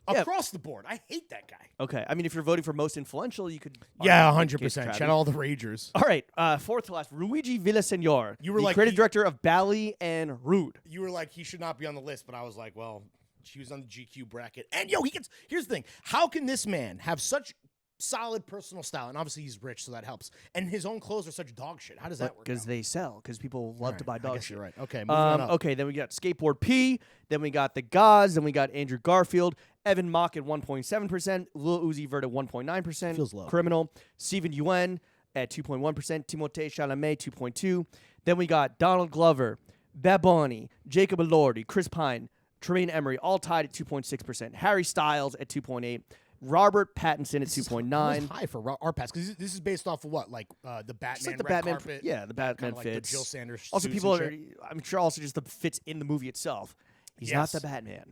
Yeah. across the board. I hate that guy. Okay, I mean, if you're voting for most influential, you could. Yeah, argue 100%. against Shout out all the ragers. All right, fourth to last, Luigi Villaseñor. You were the like, creative he- director of Bally and Rude. You were like, he should not be on the list, but I was like, well, she was on the GQ bracket. And yo, here's the thing. How can this man have such solid personal style? And obviously he's rich, so that helps. And his own clothes are such dog shit. How does that work? Because out? they sell. Because people love to buy I dog guess shit. you're right. Okay, moving on up. Okay, then we got Skateboard P. Then we got The Gods. Then we got Andrew Garfield. Evan Mock at 1.7%. Lil Uzi Vert at 1.9%. Feels low. Criminal. Steven Yeun at 2.1%. Timothée Chalamet, 2.2%. Then we got Donald Glover, Bad Bunny, Jacob Elordi, Chris Pine, Tremaine Emery, all tied at 2.6%. Harry Styles at 2.8%. Robert Pattinson at 2.9%. It's high for our pass because this is based off of what, like the Batman, Just like the red Batman, carpet, yeah, the Batman kinda like fits. the Jill Sanders. Also, suits people and are, shit. I'm sure, also just the fits in the movie itself. He's Yes. not the Batman.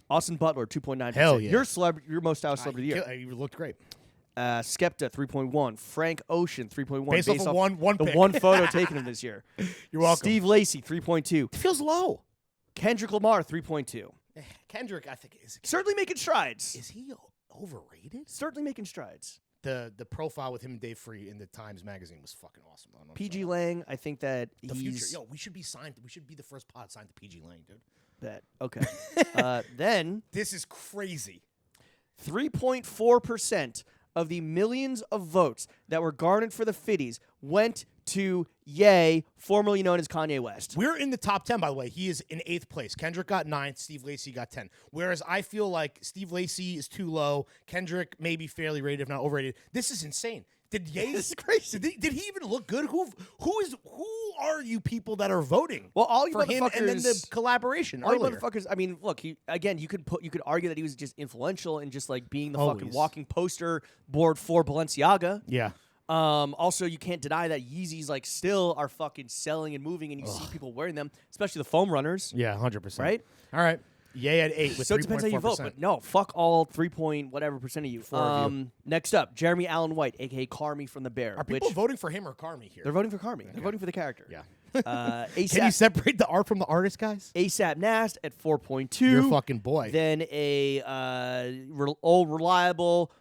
Austin Butler, 2.9%. Hell yeah. Your most stylish celebrity of the year. You looked great. Skepta, 3.1%. Frank Ocean, 3.1%. Based off of one the pick. one photo taken of this year. You're welcome. Steve Lacy, 3.2%. It feels low. Kendrick Lamar, 3.2%. Kendrick, I think is Certainly making strides. he overrated? Certainly making strides. The profile with him and Dave Free in the Times magazine was fucking awesome. I'm PG sorry. Lang, I think that the he's future. Yo, we should be signed. We should be the first pod signed to PG Lang, dude. that. Okay. Then This is crazy. 3.4% of the millions of votes that were garnered for the Fitties went to Ye, formerly known as Kanye West. We're in the top 10, by the way. He is in 8th place. Kendrick got 9th. Steve Lacy got 10. Whereas I feel like Steve Lacy is too low. Kendrick may be fairly rated, if not overrated. This is insane. Did Ye? This is crazy. Did he even look good? Who are you people that are voting? Well, all you for him, and then the collaboration. All you earlier. motherfuckers. I mean, look. You could argue that he was just influential and just like being the Always. fucking walking poster board for Balenciaga. Yeah. Also, you can't deny that Yeezys like still are fucking selling and moving, and you see people wearing them, especially the foam runners. Yeah, 100%. Right? All right. Ye at 8 with So it depends how you vote, 3.4%. but no, fuck all 3 point whatever percent of you. Of you. Next up, Jeremy Allen White, aka Carmi from The Bear. Are people which voting for him or Carmi here? they're voting for Carmi. They're voting for the character. Yeah. ASAP, Can you separate the art from the artist, guys? ASAP Nast at 4.2. Your fucking boy. Then old reliable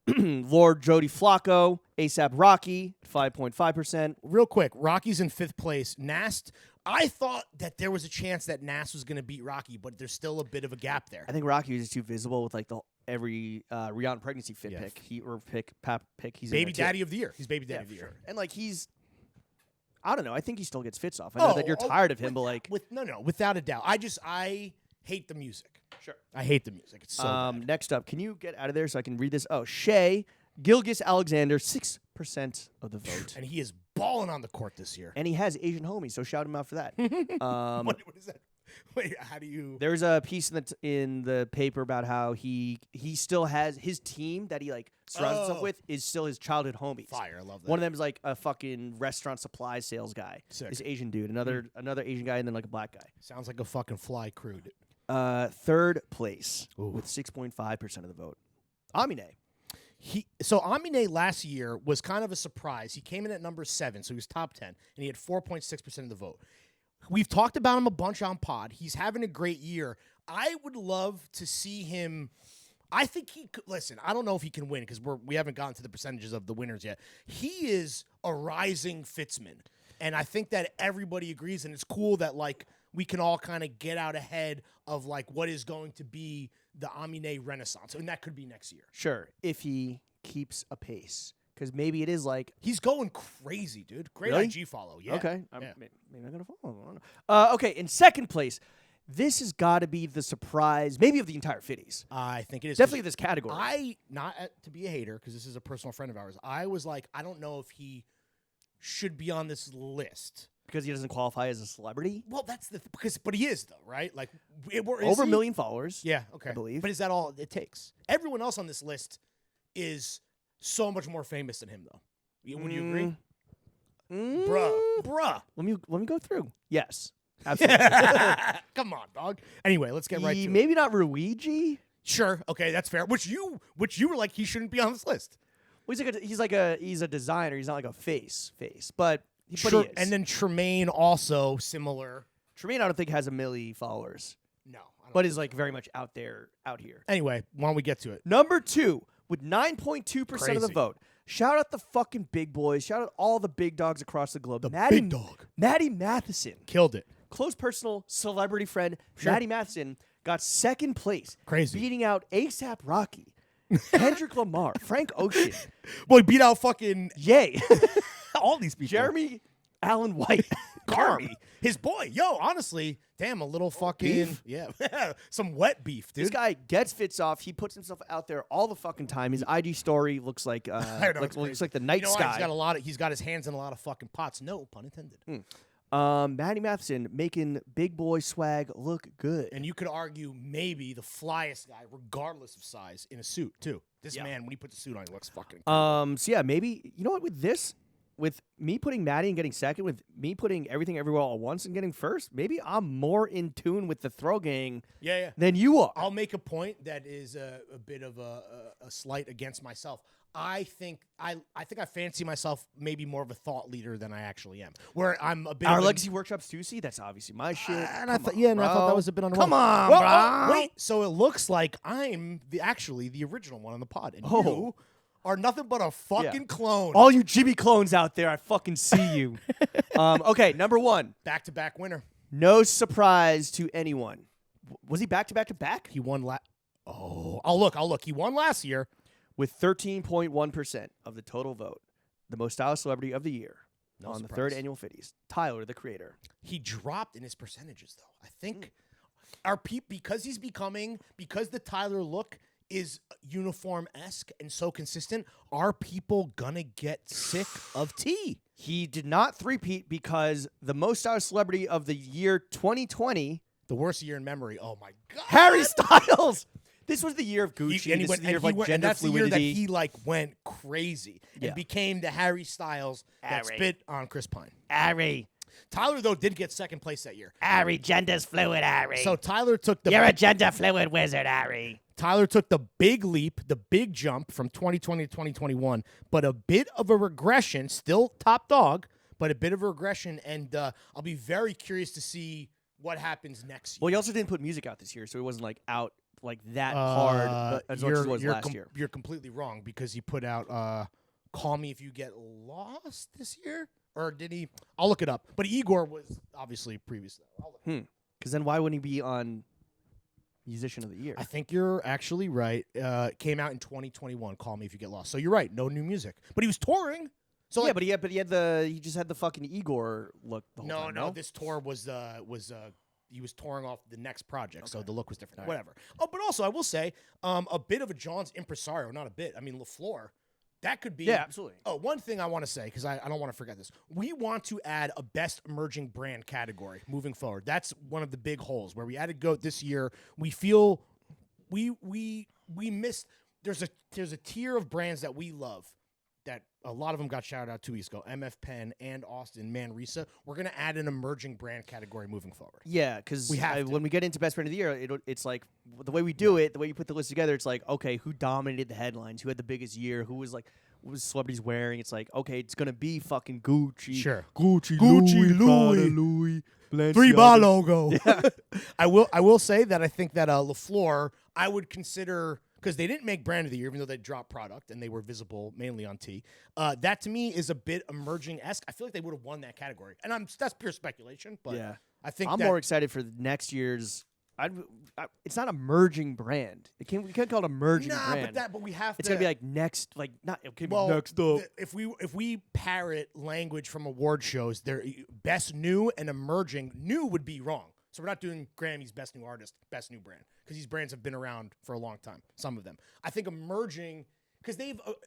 Lord Jody Flacco, ASAP Rocky, 5.5%. Real quick, Rocky's in 5th place. Nast, I thought that there was a chance that Nast was going to beat Rocky, but there's still a bit of a gap there. I think Rocky was just too visible with like every Rihanna pregnancy fit pick. Pick. He's in Baby there, too. daddy of the year. He's baby daddy of the year. And like I don't know. I think he still gets fits off. I know that you're tired of him, but like without a doubt. I hate the music. Sure. I hate the music. It's so bad. Next up, can you get out of there so I can read this? Oh, Shea Gilgis Alexander, 6% of the vote. And he is balling on the court this year. And he has Asian homies, so shout him out for that. What is that? Wait, how do you? There's a piece in the paper about how he still has his team that he like surrounds himself with is still his childhood homies. Fire, I love that. One of them is like a fucking restaurant supply sales guy. Sick. This Asian dude. Another Asian guy, and then like a black guy. Sounds like a fucking fly crude. 3rd place Ooh. with 6.5% of the vote. Amine. So Amine last year was kind of a surprise. He came in at number 7, so he was top 10, and he had 4.6% of the vote. We've talked about him a bunch on pod. He's having a great year. I would love to see him. I think he could. Listen, I don't know if he can win because we haven't gotten to the percentages of the winners yet. He is a rising Fitzman, and I think that everybody agrees, and it's cool that like we can all kind of get out ahead of like what is going to be the Amine renaissance, and that could be next year. Sure, if he keeps a pace. Because maybe it is like... He's going crazy, dude. Great Really? IG follow. Yeah. Okay. Yeah. Maybe I'm going to follow. I don't know. Okay, in 2nd place, this has got to be the surprise, maybe of the entire Fitties. I think it is. Definitely this category. Not to be a hater, because this is a personal friend of ours, I was like, I don't know if he should be on this list. Because he doesn't qualify as a celebrity? Well, that's but he is, though, right? Like, Over a million followers. Yeah, okay. I believe. But is that all it takes? Everyone else on this list is so much more famous than him, though. Would you agree? Bruh. Let me go through. Yes. Absolutely. Come on, dog. Anyway, let's get right to it. Maybe not Ruigi. Sure. Okay, that's fair. Which you were like, he shouldn't be on this list. Well, he's a designer. He's not like a face. But he is. And then Tremaine also similar. Tremaine, I don't think has a million followers. No. But is like very much out here. Anyway, why don't we get to it? Number 2 with 9.2% of the Crazy. vote. Shout out the fucking big boys. Shout out all the big dogs across the globe. Big dog. Maddie Matheson. Killed it. Close personal celebrity friend. Sure. Maddie Matheson got 2nd place. Crazy. Beating out ASAP Rocky, Kendrick Lamar, Frank Ocean. Boy, beat out fucking Yay. all these people. Jeremy Allen White. Carmi. His boy. Yo, honestly, damn, a little fucking beef? Yeah. Some wet beef, dude. This guy gets fits off. He puts himself out there all the fucking time. His IG story looks like I know, it's looks crazy. like the night You know sky. why? He's got his hands in a lot of fucking pots. No pun intended. Maddie Matheson making big boy swag look good. And you could argue maybe the flyest guy, regardless of size, in a suit too. This man, when he puts a suit on, he looks fucking incredible. So yeah, maybe you know what with me putting Maddie and getting 2nd, with me putting everything everywhere all at once and getting 1st, maybe I'm more in tune with the throw gang than you are. I'll make a point that is a bit of a slight against myself. I think I fancy myself maybe more of a thought leader than I actually am. Where I'm a bit Our of Legacy Workshops Stussy, that's obviously my shit. and I thought that was a bit on the Come wall. on, Well, bro. wait, so it looks like I'm actually the original one on the pod, and Oh. you are nothing but a fucking clone. All you Jimmy clones out there, I fucking see you. Okay, number 1. Back-to-back winner. No surprise to anyone. Was he back to back to back? He won Oh, I'll look. He won last year. With 13.1% of the total vote, the most stylish celebrity of the year No on the surprise. third annual Fitties. Tyler, the creator. He dropped in his percentages, though. I think because the Tyler look is uniform-esque and so consistent, are people gonna get sick of tea? He did not three-peat because the most stylish celebrity of the year 2020, The worst year in memory. Oh my God. Harry Styles. This was the year of Gucci. He- and he this went- is the year of and he like went- and gender that's the year that fluidity. he like went crazy Yeah. and became the Harry Styles that Harry. spit on Chris Pine. Harry. Tyler though did get second place that year. Harry, gender's fluid, Harry. So Tyler took the You're a gender fluid wizard, Harry. Tyler took the big leap, the big jump from 2020 to 2021, but a bit of a regression, still top dog, but a bit of a regression, and I'll be very curious to see what happens next year. Well, he also didn't put music out this year, so he wasn't like out like that hard but as much as it was last year. You're completely wrong because he put out Call Me If You Get Lost this year. Or did he? I'll look it up. But Igor was obviously previous. Because then why wouldn't he be on Musician of the Year? I think you're actually right. Came out in 2021. Call Me If You Get Lost. So you're right. No new music. But he was touring. So yeah, like, but he just had the fucking Igor look the whole time. no. This tour was he was touring off the next project, so the look was different. All right. Whatever. Oh, but also I will say a bit of a John's impresario. Not a bit. I mean LaFleur. That could be. Yeah, absolutely. Oh, one thing I want to say, because I don't want to forget this. We want to add a best emerging brand category moving forward. That's one of the big holes where we added GOAT this year. We feel we missed. There's a tier of brands that we love that a lot of them got shouted out 2 weeks ago. MF Pen and Austin Manresa. We're going to add an emerging brand category moving forward. Yeah, because We have to. when we get into Best Brand of the Year, it's like the way we do it, the way you put the list together, it's like, okay, who dominated the headlines? Who had the biggest year? Who was like, what was celebrities wearing? It's like, okay, it's going to be fucking Gucci. Sure. Gucci, Louis, Louis, Balenciaga. 3-bar logo. I will say that I think that LaFleur, I would consider, because they didn't make brand of the year, even though they dropped product and they were visible mainly on T. That to me is a bit emerging-esque. I feel like they would have won that category. And that's pure speculation, but Yeah. I think I'm that more excited for next year's. It's not emerging brand. We can't call it emerging brand. but we have It's to. gonna be like next, like not. It could well, be next up. if we parrot language from award shows, their best new and emerging, new would be wrong. So we're not doing Grammy's best new artist, best new brand, because these brands have been around for a long time. Some of them, I think, emerging. Because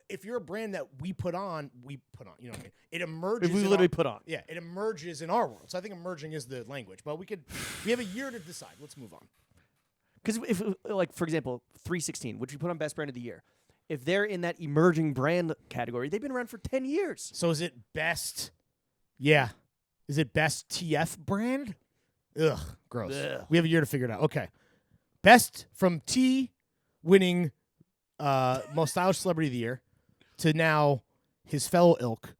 if you're a brand that we put on, you know what I mean? It emerges. If we in literally our- put on. Yeah, it emerges in our world. So I think emerging is the language. But we have a year to decide. Let's move on. Because if, like, for example, 316, which we put on Best Brand of the Year, if they're in that emerging brand category, they've been around for 10 years. So is it best? Yeah. Is it best TF brand? Ugh, gross. Ugh. We have a year to figure it out. Okay. Best from T winning most stylish celebrity of the year to now his fellow ilk,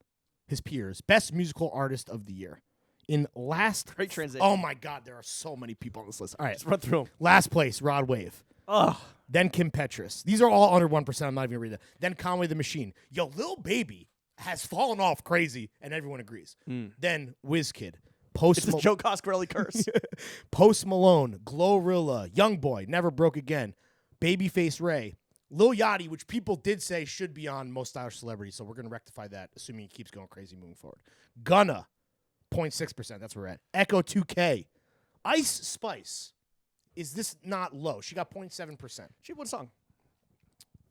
his peers, best musical artist of the year. In last Great transition. Oh my God, there are so many people on this list. All right. Let's run through them. Last place, Rod Wave. Ugh. Then Kim Petras. These are all under 1%. I'm not even gonna read that. Then Conway the Machine. Yo, Lil Baby has fallen off crazy, and everyone agrees. Then WizKid. It's the Joe Coscarelli curse. Post Malone, Glorilla, Youngboy, Never Broke Again, Babyface Ray, Lil Yachty, which people did say should be on Most Stylish Celebrity, so we're going to rectify that, assuming he keeps going crazy moving forward. Gunna, 0.6%, that's where we're at. Echo 2K, Ice Spice. Is this not low? She got 0.7%. She had one song.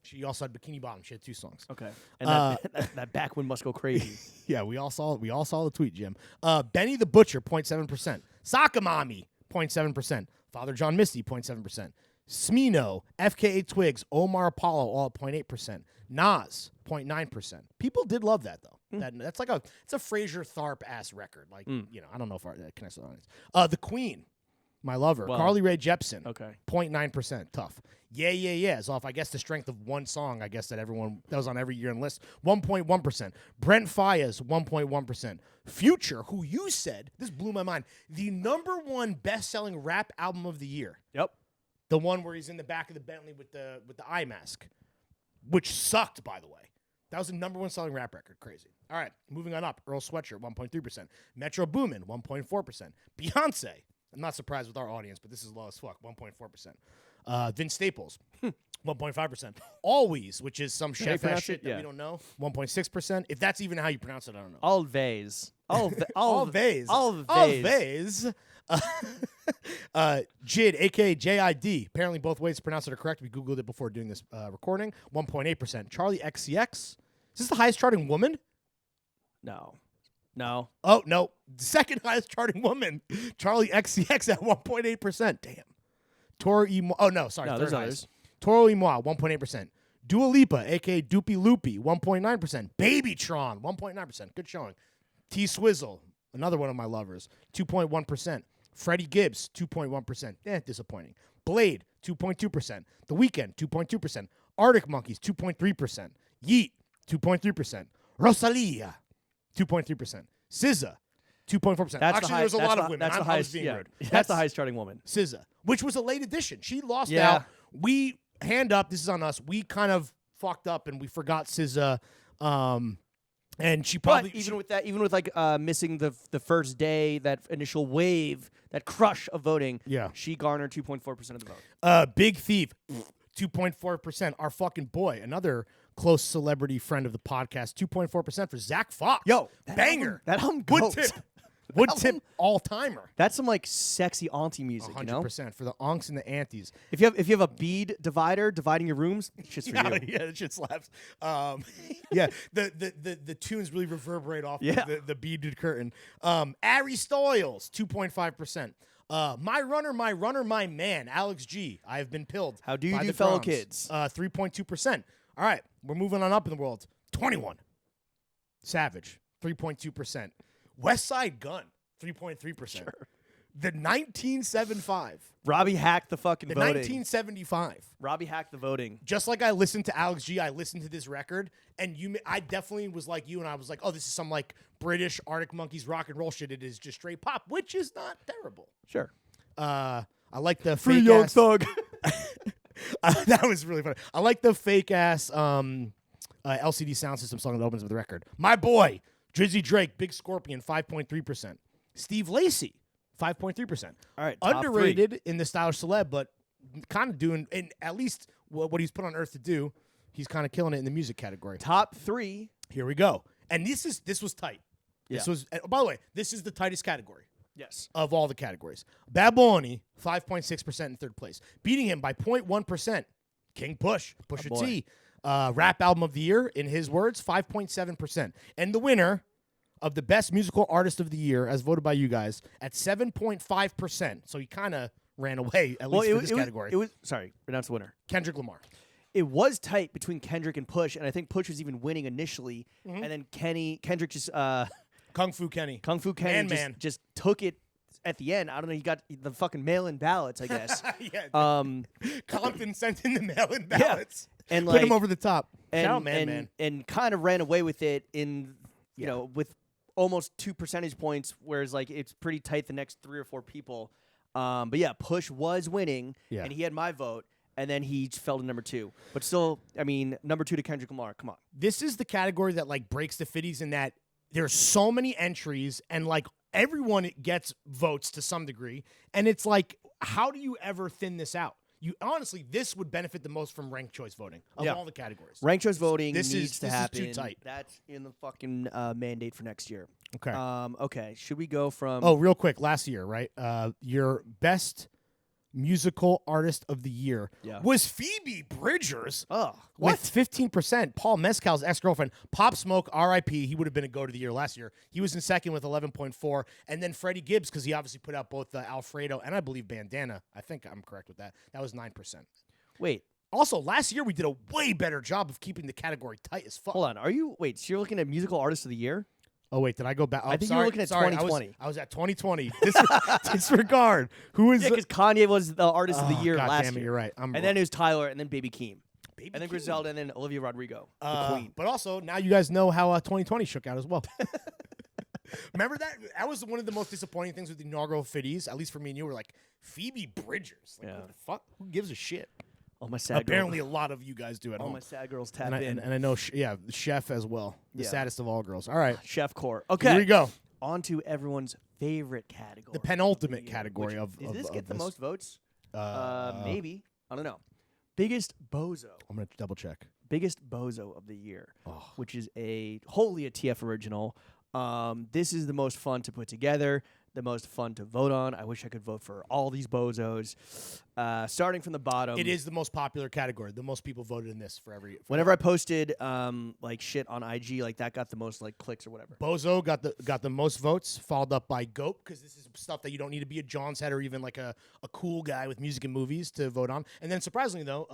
She also had Bikini Bottom. She had 2 songs. Okay. And that backwind must go crazy. Yeah, we all saw the tweet, Jim. Benny the Butcher, 0.7%. Sakamami, 0.7%. Father John Misty, 0.7%. Smino, FKA Twigs, Omar Apollo, all at 0.8%. Nas, 0.9%. People did love that, though. That's like it's a Fraser Tharp-ass record. Like, you know, I don't know if that connects to the audience. The Queen, my lover, Well, Carly Rae Jepsen, Okay. 0.9%. Tough. Yeah. Is off, I guess, the strength of one song, I guess, that was on every year in list. 1.1%. Brent Faiyaz, 1.1%. Future, who you said, this blew my mind, the #1 best-selling rap album of the year. Yep. The one where he's in the back of the Bentley with the eye mask, which sucked, by the way. That was the #1 selling rap record. Crazy. All right, moving on up. Earl Sweatshirt, 1.3%. Metro Boomin, 1.4%. Beyonce, I'm not surprised with our audience, but this is low as fuck, 1.4%. Vince Staples, 1.5%. Always, which is some you chef pronounce shit it? that Yeah. we don't know, 1.6%. If that's even how you pronounce it, I don't know. Always. Always. Always. Always. Jid, a.k.a. J-I-D. Apparently both ways to pronounce it are correct. We Googled it before doing this recording. 1.8%. Charlie XCX. Is this the highest charting woman? No. Oh, no. Second highest charting woman. Charlie XCX at 1.8%. Damn. Toro E. Oh, no. Sorry. No, third there's highest. others. Toro E. Moi, 1.8%. Dua Lipa, a.k.a. Doopy Loopy, 1.9%. Babytron, 1.9%. Good showing. T Swizzle, another one of my lovers, 2.1%. Freddie Gibbs, 2.1%. Disappointing. Blade, 2.2%. The Weeknd, 2.2%. Arctic Monkeys, 2.3%. Yeet, 2.3%. Rosalia, 2.3%. SZA, 2.4%. Actually, there's a lot of women. That's the I was highest. being rude. That's the highest charting woman. SZA, which was a late addition. She lost Yeah. out. We, hand up, this is on us. We kind of fucked up and we forgot SZA. And she probably But even with like missing the first day, that initial wave, that crush of voting, Yeah. she garnered 2.4% of the vote. Big Thief, 2.4%. Our fucking boy, another close celebrity friend of the podcast, 2.4% for Zach Fox. Yo, banger. That album Wood goes. tip. Wood tip all timer. That's some like sexy auntie music, 100% you know? for the onks and the anties. If you have a bead divider dividing your rooms, shit's for you. Yeah, that shit slaps. Yeah, the tunes really reverberate off Yeah. the beaded curtain. Ari Styles, 2.5%. My runner, my man, Alex G. I have been pilled. How do you by do, the fellow drums. kids? 3.2%. All right, we're moving on up in the world. 21. Savage, 3.2%. West Side Gun, 3.3%. Sure. The 1975. Robbie hacked the fucking The voting. 1975. Robbie hacked the voting. Just like I listened to Alex G, I listened to this record, and I definitely was like you, and I was like, oh, this is some like British Arctic Monkeys rock and roll shit. It is just straight pop, which is not terrible. Sure. I like the Free fake Young ass. Thug. That was really funny. I like the fake ass LCD sound system song that opens with the record. My boy, Drizzy Drake, Big Scorpion, 5.3%. Steve Lacy, 5.3%. All right, top Underrated in the stylish celeb, but kind of doing, and at least what he's put on earth to do, he's kind of killing it in the music category. Top 3. Here we go. And this was tight. This Yeah. was, by the way, this is the tightest category Yes. of all the categories. Bad Bunny, 5.6% in third place. Beating him by 0.1%. King Pusha boy. T. Rap album of the year, in his words, 5.7%. And the winner of the best musical artist of the year, as voted by you guys, at 7.5%. So he kind of ran away, at least for this category. Sorry, pronounce the winner. Kendrick Lamar. It was tight between Kendrick and Push, and I think Push was even winning initially, Mm-hmm. and then Kendrick just Kung Fu Kenny. Kung Fu Kenny just took it at the end. I don't know. He got the fucking mail-in ballots, I guess. Yeah. Compton sent in the mail-in ballots. And put him over the top. Shout out, and kind of ran away with it in you know with almost 2 percentage points, whereas like it's pretty tight the next 3 or 4 people. But yeah, Push was winning, and he had my vote, and then he fell to number 2. But still, I mean, number 2 to Kendrick Lamar. Come on. This is the category that like breaks the Fitties in that there's so many entries and like everyone gets votes to some degree, and it's like, how do you ever thin this out? You honestly, this would benefit the most from ranked choice voting of all the categories. Ranked choice voting This needs to happen. Is too tight. That's in the fucking mandate for next year. Okay. Okay. Should we go from? Oh, real quick, last year, right? Your best musical artist of the year was Phoebe Bridgers. Oh, with 15%. Paul Mescal's ex-girlfriend, Pop Smoke, R.I.P. He would have been a go to the year last year. He was in second with 11.4, and then Freddie Gibbs, because he obviously put out both Alfredo and I believe Bandana. I think I'm correct with that. That was 9%. Wait. Also, last year we did a way better job of keeping the category tight as fuck. Hold on. Are you? Wait. So you're looking at musical artist of the year? Oh wait, did I go back? Oh, I think you sorry, were looking at sorry, 2020. I was at 2020. Disregard. Who is? Yeah, because Kanye was the artist of the year God last damn it, year. You're right. And then it was Tyler, and then Baby Keem. Baby And then Keem. Griselda, and then Olivia Rodrigo, the queen. But also, now you guys know how 2020 shook out as well. Remember that? That was one of the most disappointing things with the inaugural Fitties, at least for me and you, were like, Phoebe Bridgers. Like, what the fuck? Who gives a shit? Oh, my sad Apparently, girl. a lot of you guys do at All home. my sad girls tap And in. I know, Chef as well. The Yeah. saddest of all girls. All right. Chef Core. Okay. Here we go. On to everyone's favorite category. The penultimate Which- category of Does this get the this. most votes? Maybe. I don't know. Biggest bozo. I'm gonna double check. Biggest bozo of the year, Oh. which is wholly a TF original. This is the most fun to put together, the most fun to vote on. I wish I could vote for all these bozos. Starting from the bottom. It is the most popular category. The most people voted in this for every. Whenever I posted like shit on IG, like that got the most like clicks or whatever. Bozo got the most votes, followed up by Goat, because this is stuff that you don't need to be a John's head or even like a cool guy with music and movies to vote on. And then surprisingly though,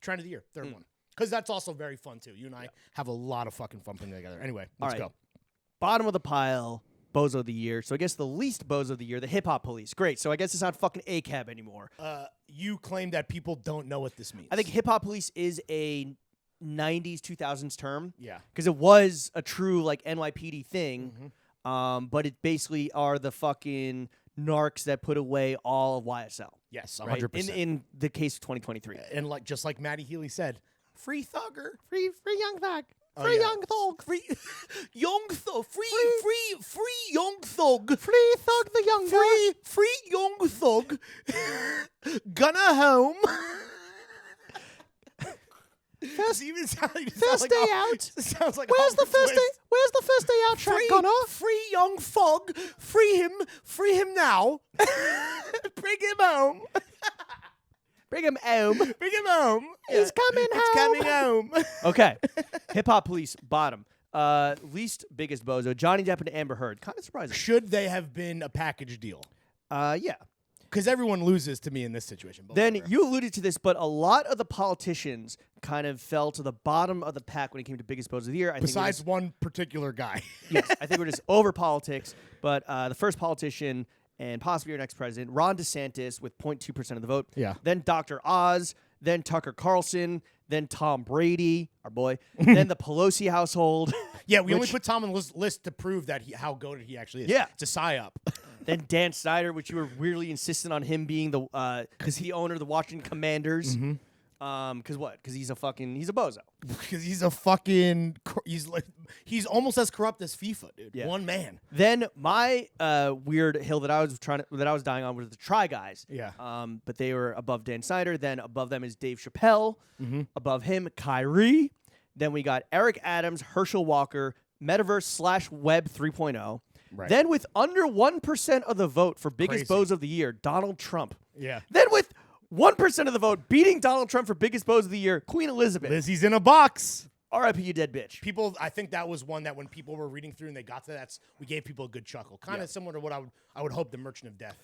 Trend of the Year, third one. Because that's also very fun too. You and I have a lot of fucking fun putting it together. Anyway, let's go. Bottom of the pile, bozo of the year. So I guess the least bozo of the year, the Hip Hop Police. Great. So I guess it's not fucking ACAB anymore. You claim that people don't know what this means. I think Hip Hop Police is a 90s, 2000s term. Yeah. Because it was a true like NYPD thing. But it basically are the fucking narcs that put away all of YSL. Yes, 100%. Right? In the case of 2023. And like just like Matty Healy said, free thugger. Free young thug. Oh, Free yeah. young thug. Free young thug. Free young thug. Free thug the young guy. Free young thug. Gonna home. First, Even sound, first day out. Sounds like Where's the Oliver first day? Twist. Where's the first day out track, Gunner? Free young thug. Free him now. Bring him home. Bring him home. Bring him home. He's coming It's home. coming home. Okay. Hip Hop Police, bottom. Least biggest bozo, Johnny Depp and Amber Heard. Kind of surprising. Should they have been a package deal? Yeah. Because everyone loses to me in this situation. But Then whatever. you alluded to this, but a lot of the politicians kind of fell to the bottom of the pack when it came to biggest bozo of the year. Besides one particular guy. Yes, I think we're just over politics. But the first politician and possibly your next president, Ron DeSantis, with 0.2% of the vote. Yeah. Then Dr. Oz. Then Tucker Carlson. Then Tom Brady, our boy. Then the Pelosi household. Yeah, we only which- put Tom on the list to prove that how goated he actually is. Yeah. It's a psyop. Then Dan Snyder, which you were weirdly insistent on him being the owner of the Washington Commanders. Because what? Because he's a bozo. Because he's a fucking he's almost as corrupt as FIFA, dude. Yeah. One man. Then my weird hill that I was dying on was the Try Guys. Yeah. But they were above Dan Snyder. Then above them is Dave Chappelle. Above him, Kyrie. Then we got Eric Adams, Herschel Walker, Metaverse / Web 3.0. Right. Then with under 1% of the vote for biggest Crazy. bozo of the year, Donald Trump. Yeah. Then with 1% of the vote beating Donald Trump for biggest bozo of the year, Queen Elizabeth. Lizzie's in a box. R.I.P. you dead bitch. People, I think that was one that when people were reading through and they got to that, we gave people a good chuckle. Kind of similar to what I would hope the Merchant of Death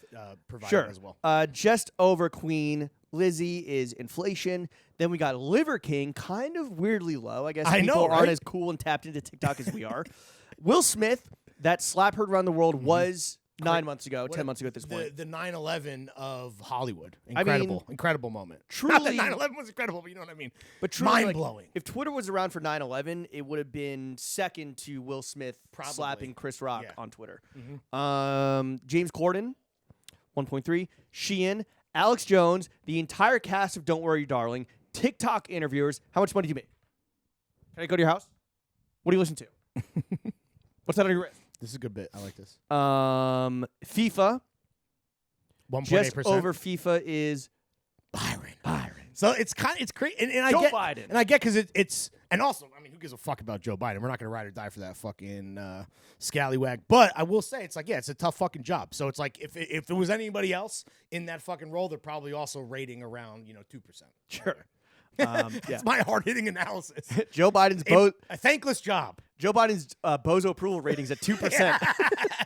provided as well. Just over Queen Lizzie is inflation. Then we got Liver King, kind of weirdly low. I guess I people know, aren't right? as cool and tapped into TikTok as we are. Will Smith, that slap heard around the world was 9 months ago, 10 months ago at this point. The 9/11 of Hollywood. I mean, Incredible moment. truly- Not that 9/11 was incredible, but you know what I mean. But truly, like, mind-blowing. if Twitter was around for 9/11, it would have been second to Will Smith Probably. slapping Chris Rock Yeah. on Twitter. James Corden, 1.3. Sheehan, Alex Jones, the entire cast of Don't Worry, Darling, TikTok interviewers. How much money do you make? Can I go to your house? What do you listen to? What's that on your wrist? This is a good bit. I like this. FIFA. 1.8%. Just over FIFA is Byron. So it's great, and I Joe get, Biden. and I get because it's, and also, I mean, who gives a fuck about Joe Biden? We're not gonna ride or die for that fucking scallywag. But I will say, it's like, yeah, it's a tough fucking job. So it's like, if there was anybody else in that fucking role, they're probably also rating around 2%. Sure. That's my hard hitting analysis. Joe Biden's A thankless job. Joe Biden's bozo approval ratings at 2%.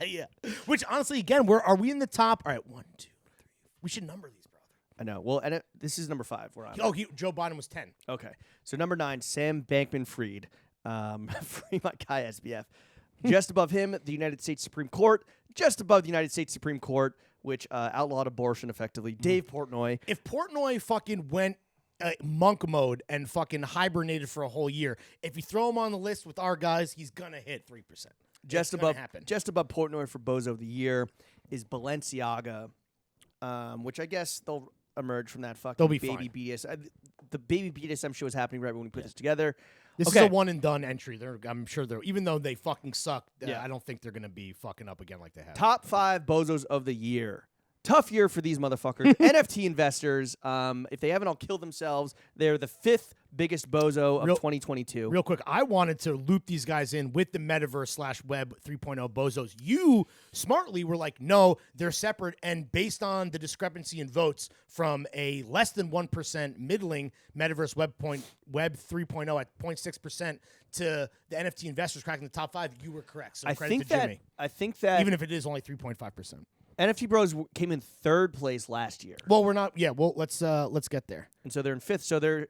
Yeah. Which honestly, again, are we in the top? All right, 1, 2, 3. We should number these, brother. I know. Well, and this is number 5. Where I'm. Oh, Joe Biden was 10. Okay. So number 9, Sam Bankman-Fried. Free my guy, SBF. Just above him, the United States Supreme Court. Just above the United States Supreme Court, which outlawed abortion effectively. Dave Portnoy. If Portnoy fucking went monk mode and fucking hibernated for a whole year, if you throw him on the list with our guys, he's gonna hit 3%. Just It's gonna above happen. just above Portnoy for bozo of the year is Balenciaga, which I guess they'll emerge from that fucking They'll be baby fine. BDS. The baby BDSM show was happening right when we put this together. This Okay. is a one and done entry. I'm sure they're, even though they fucking suck, Yeah. I don't think they're gonna be fucking up again like they have. Top 5 bozos of the year. Tough year for these motherfuckers. NFT investors, if they haven't all killed themselves, they're the 5th biggest bozo of 2022. Real quick, I wanted to loop these guys in with the metaverse / web 3.0 bozos. You smartly were like, no, they're separate. And based on the discrepancy in votes from a less than 1% middling metaverse web 3.0 at 0.6% to the NFT investors cracking the top 5, you were correct. So credit to Jimmy. I think that even if it is only 3.5%. NFT Bros came in 3rd place last year. Well, we're not. Yeah. Well, let's get there. And so they're in 5th. So they're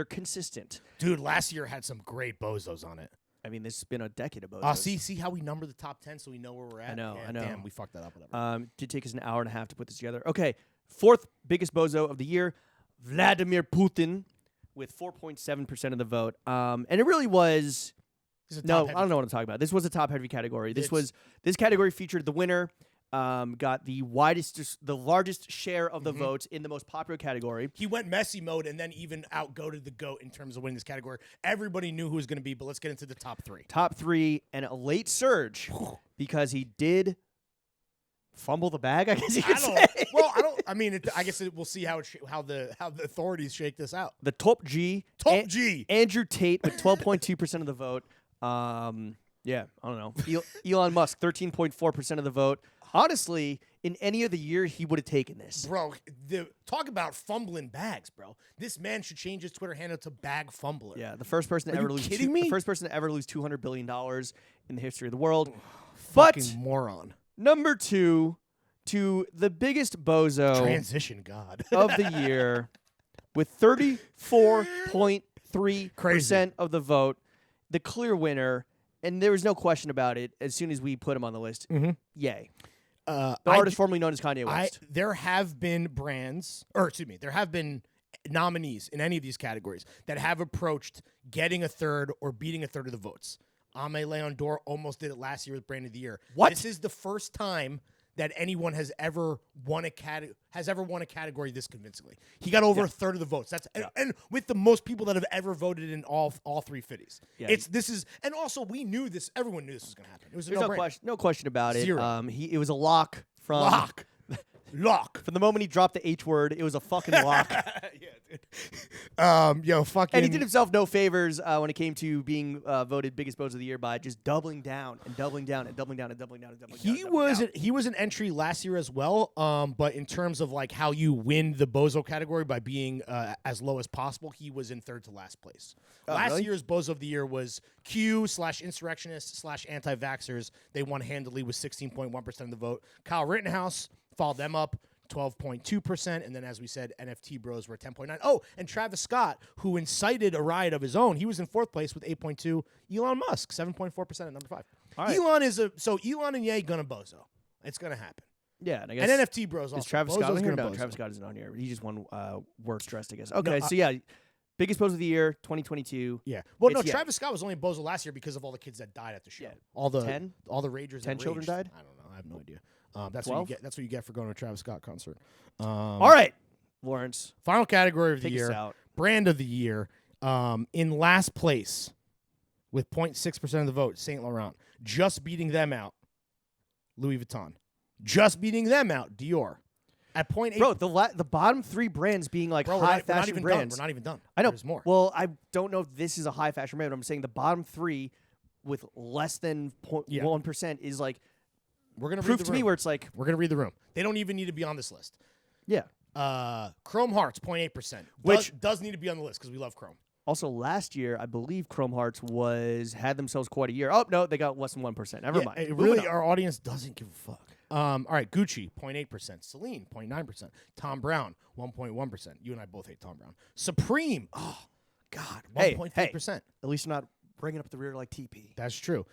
consistent. Dude, last year had some great bozos on it. I mean, this has been a decade of bozos. See how we number the top 10 so we know where we're at? I know. Damn, we fucked that up. Whatever. Did take us an hour and a half to put this together. Okay, 4th biggest bozo of the year, Vladimir Putin, with 4.7% of the vote. And it really was. No, I don't know what I'm talking about. This was a top-heavy category. This category featured the winner. Got the largest share of the votes in the most popular category. He went Messi mode and then even outgoated the GOAT in terms of winning this category. Everybody knew who was going to be, but let's get into the top 3. Top 3 and a late surge because he did fumble the bag, I guess you could say. Well, I mean, I guess we'll see how the authorities shake this out. The top G. Andrew Tate with 12.2% of the vote. Yeah, I don't know. Elon Musk, 13.4% of the vote. Honestly, in any other year, he would have taken this. Bro, talk about fumbling bags, bro. This man should change his Twitter handle to Bag Fumbler. Yeah, the first person to ever lose. Kidding me? The first person to ever lose $200 billion in the history of the world. Fucking moron. Number 2, to the biggest bozo transition god of the year, with 34.3% of the vote, the clear winner. And there was no question about it as soon as we put him on the list. Yay. The artist formerly known as Kanye West. There have been there have been nominees in any of these categories that have approached getting a third or beating a third of the votes. Ame Leon Dor almost did it last year with Brand of the Year. What? This is the first time that anyone has ever won a category this convincingly. He got over a third of the votes. And with the most people that have ever voted in all 3 Fitties. Yeah, and also we knew this. Everyone knew this was going to happen. It was no question about it. Zero. It was a lock from lock. From the moment he dropped the H word, it was a fucking lock. Yeah, dude. Fucking. And he did himself no favors when it came to being voted biggest bozo of the year by just doubling down and doubling down and doubling down and doubling down and doubling down. He was an entry last year as well. But in terms of like how you win the bozo category by being as low as possible, he was in 3rd to last place. Last year's bozo of the year was Q/insurrectionists /anti-vaxxers. They won handily with 16.1% of the vote. Kyle Rittenhouse followed them up, 12.2%, and then as we said, NFT Bros were 10.9. Oh, and Travis Scott, who incited a riot of his own, he was in 4th place with 8.2. Elon Musk, 7.4% at number 5. All right. Elon and Ye gonna bozo. It's gonna happen. Yeah, and I guess NFT Bros also. Is Travis Scott on here? No, bozo. Travis Scott isn't on here. He just won worst dressed, I guess. Okay, so yeah, biggest bozo of the year, 2022. Yeah. Well, no, Travis Scott was only bozo last year because of all the kids that died at the show. Yeah. All the 10? All the ragers. 10 children died? I don't know. I have no idea. That's 12? what you get. That's what you get for going to a Travis Scott concert. All right, Lawrence. Final category of the Take us year, out. Brand of the year. In last place with 0.6% of the vote, Saint Laurent. Just beating them out, Louis Vuitton. Just beating them out, Dior. At 0.8. Bro, the bottom 3 brands being like high fashion brands. We're not even done. I know. There's more. Well, I don't know if this is a high fashion brand, but I'm saying the bottom 3 with less than 1% is like. We're gonna prove read the to room. me where it's like we're gonna read the room. They don't even need to be on this list. Yeah. Chrome Hearts 0.8%, which does need to be on the list because we love Chrome. Also, last year I believe Chrome Hearts had themselves quite a year. Oh no, they got less than 1%. Never mind. Really, our audience doesn't give a fuck. All right, Gucci 0.8%, Celine 0.9%, Tom Brown 1.1%. You and I both hate Tom Brown. Supreme, oh god, 1.3%. At least not bringing up the rear like TP. That's true.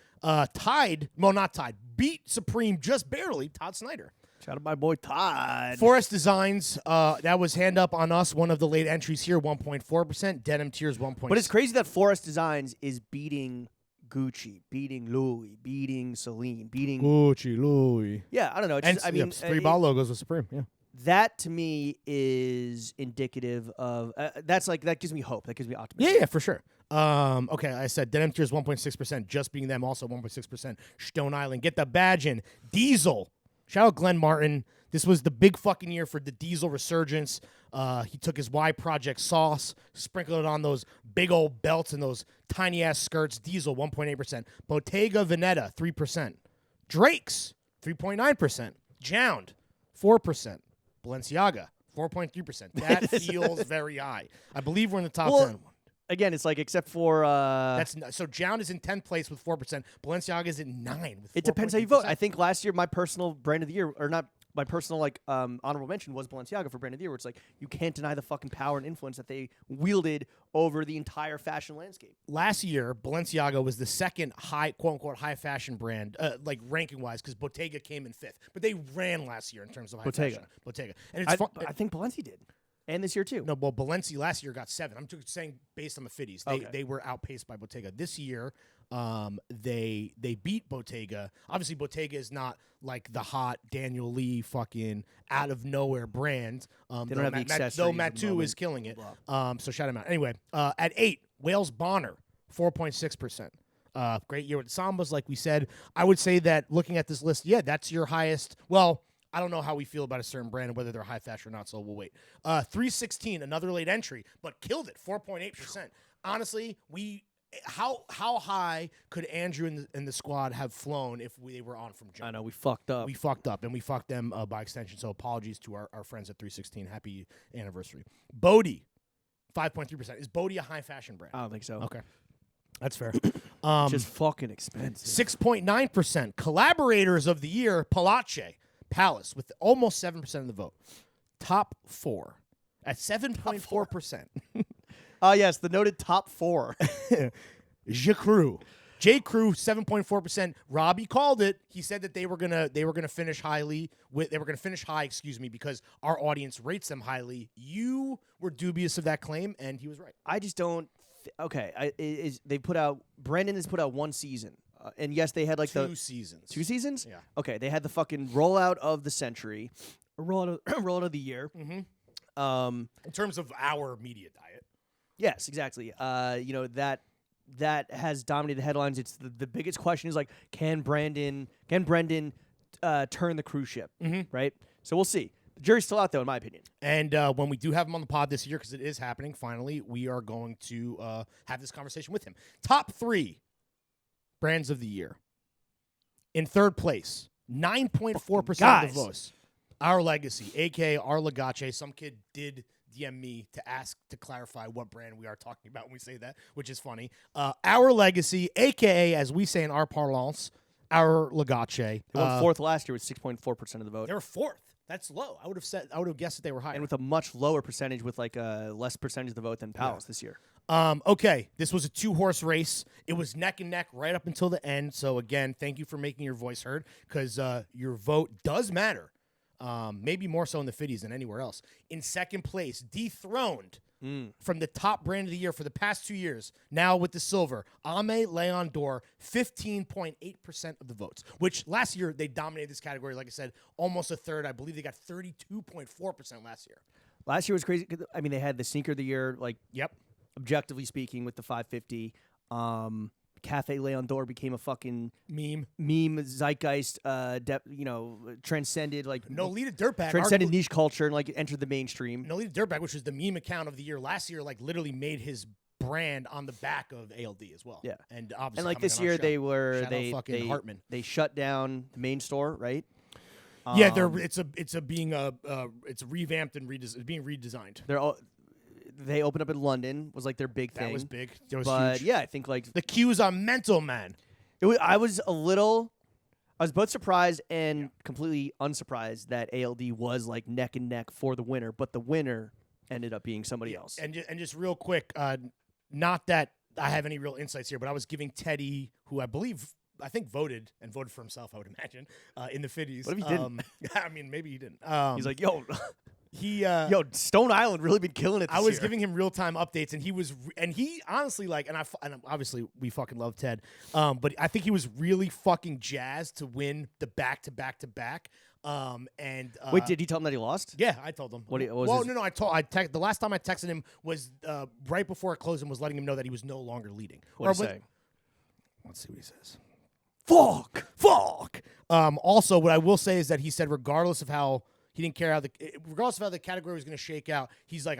Beat Supreme just barely, Todd Snyder. Shout out my boy Todd. Forest Designs, that was Hand Up on Us, one of the late entries here, 1.4%. Denim Tears, 1.6%. But it's crazy that Forest Designs is beating Gucci, beating Louis, beating Celine, beating Gucci, Louis. Yeah, I don't know. It's just, I mean, 3 ball logos with Supreme. Yeah. That to me is indicative of that gives me hope. That gives me optimism. Yeah, for sure. Okay, I said Denim Tears 1.6%, just being them also 1.6%. Stone Island, get the badge in. Diesel. Shout out Glenn Martin. This was the big fucking year for the diesel resurgence. He took his Y Project sauce, sprinkled it on those big old belts and those tiny ass skirts. Diesel 1.8%. Bottega Veneta 3%. Drake's 3.9%. Jound 4%. Balenciaga 4.3%. That feels very high. I believe we're in the top 10. Again, it's like except for So Jound is in 10th place with 4%. Balenciaga is in 9 with 4%. it depends how you vote. I think last year my personal brand of the year, or not my personal honorable mention, was Balenciaga for brand of the year. Where it's like you can't deny the fucking power and influence that they wielded over the entire fashion landscape. Last year, Balenciaga was the second high, quote unquote, high fashion brand, like ranking wise, because Bottega came in 5th. But they ran last year in terms of high fashion. Bottega. And it's I think Balenci did. And this year too. No, well, Balenci last year got 7. I'm saying based on the Fitties, they were outpaced by Bottega. This year, they beat Bottega. Obviously, Bottega is not like the hot Daniel Lee fucking out of nowhere brand. They don't have the accessories. Though Matu is killing it. So shout him out. Anyway, at 8, Wales Bonner, 4.6%. Great year with Sambas, like we said. I would say that looking at this list, yeah, that's your highest. Well, I don't know how we feel about a certain brand and whether they're high fashion or not, so we'll wait. 316, another late entry, but killed it, 4.8%. Honestly, how high could Andrew and the squad have flown if they were on from jump? I know, we fucked up. We fucked up, and we fucked them by extension, so apologies to our friends at 316. Happy anniversary. Bodie, 5.3%. Is Bodie a high fashion brand? I don't think so. Okay. That's fair. Just fucking expensive. 6.9%. Collaborators of the year, Palace, with almost 7% of the vote. Top 4 at 7.4%. Yes, the noted top 4. J. Crew, 7.4%. Robbie called it. He said that they were gonna finish highly. They were gonna finish high, because our audience rates them highly. You were dubious of that claim, and he was right. I just don't. Brandon has put out one season. And yes, they had like 2 seasons. 2 seasons? Yeah. Okay, they had the fucking rollout of the century, rollout of the year. Mm-hmm. In terms of our media diet. Yes, exactly. That has dominated the headlines. It's the biggest question is like, can Brendan turn the cruise ship? Mm-hmm. Right. So we'll see. The jury's still out, though, in my opinion. And when we do have him on the pod this year, because it is happening, finally, we are going to have this conversation with him. Top 3 brands of the year. In 3rd place, 9.4% of the votes. Our Legacy, a.k.a. Our Legace. Some kid did DM me to ask to clarify what brand we are talking about when we say that, which is funny. Our Legacy, a.k.a., as we say in our parlance, Our Legace. They won 4th last year with 6.4% of the vote. They were 4th. That's low. I would have guessed that they were higher. And with a much lower percentage, with like a less percentage of the vote than Palace this year. Okay, this was a 2-horse race. It was neck and neck right up until the end. So again, thank you for making your voice heard, because your vote does matter. Maybe more so in the Fitties than anywhere else. In 2nd place, dethroned from the top brand of the year for the past 2 years, now with the silver, Ame Leon Dor, 15.8% of the votes, which last year they dominated this category, like I said, almost a third. I believe they got 32.4% last year. Last year was crazy. I mean, they had the sneaker of the year, like, yep. Objectively speaking, with the 550. Cafe Leon Dor became a fucking meme zeitgeist, transcended like Nolita Dirtbag, transcended niche culture and like entered the mainstream. Nolita Dirtbag, which was the meme account of the year last year, like literally made his brand on the back of ALD as well. Yeah, and obviously, and like this year they Hartman. They shut down the main store, right? Yeah, it's revamped and being redesigned. They opened up in London, was like their big thing. That was big. That was huge. Yeah, I think like the queues are mental, man. I was both surprised and completely unsurprised that ALD was like neck and neck for the winner, but the winner ended up being somebody else. And just real quick, not that I have any real insights here, but I was giving Teddy, who I think voted for himself, I would imagine, in the Fitties. What if he didn't? I mean, maybe he didn't. He's like, yo. Yo, Stone Island really been killing it this I was year. giving him real-time updates, and he honestly, like, and obviously we fucking love Ted, but I think he was really fucking jazzed to win the back-to-back-to-back. Wait, did he tell him that he lost? Yeah, I told him. The last time I texted him was right before it closed and was letting him know that he was no longer leading. What did he say? Let's see what he says. Fuck. Also, what I will say is that he said regardless of how He didn't care regardless of how the category was going to shake out. He's like,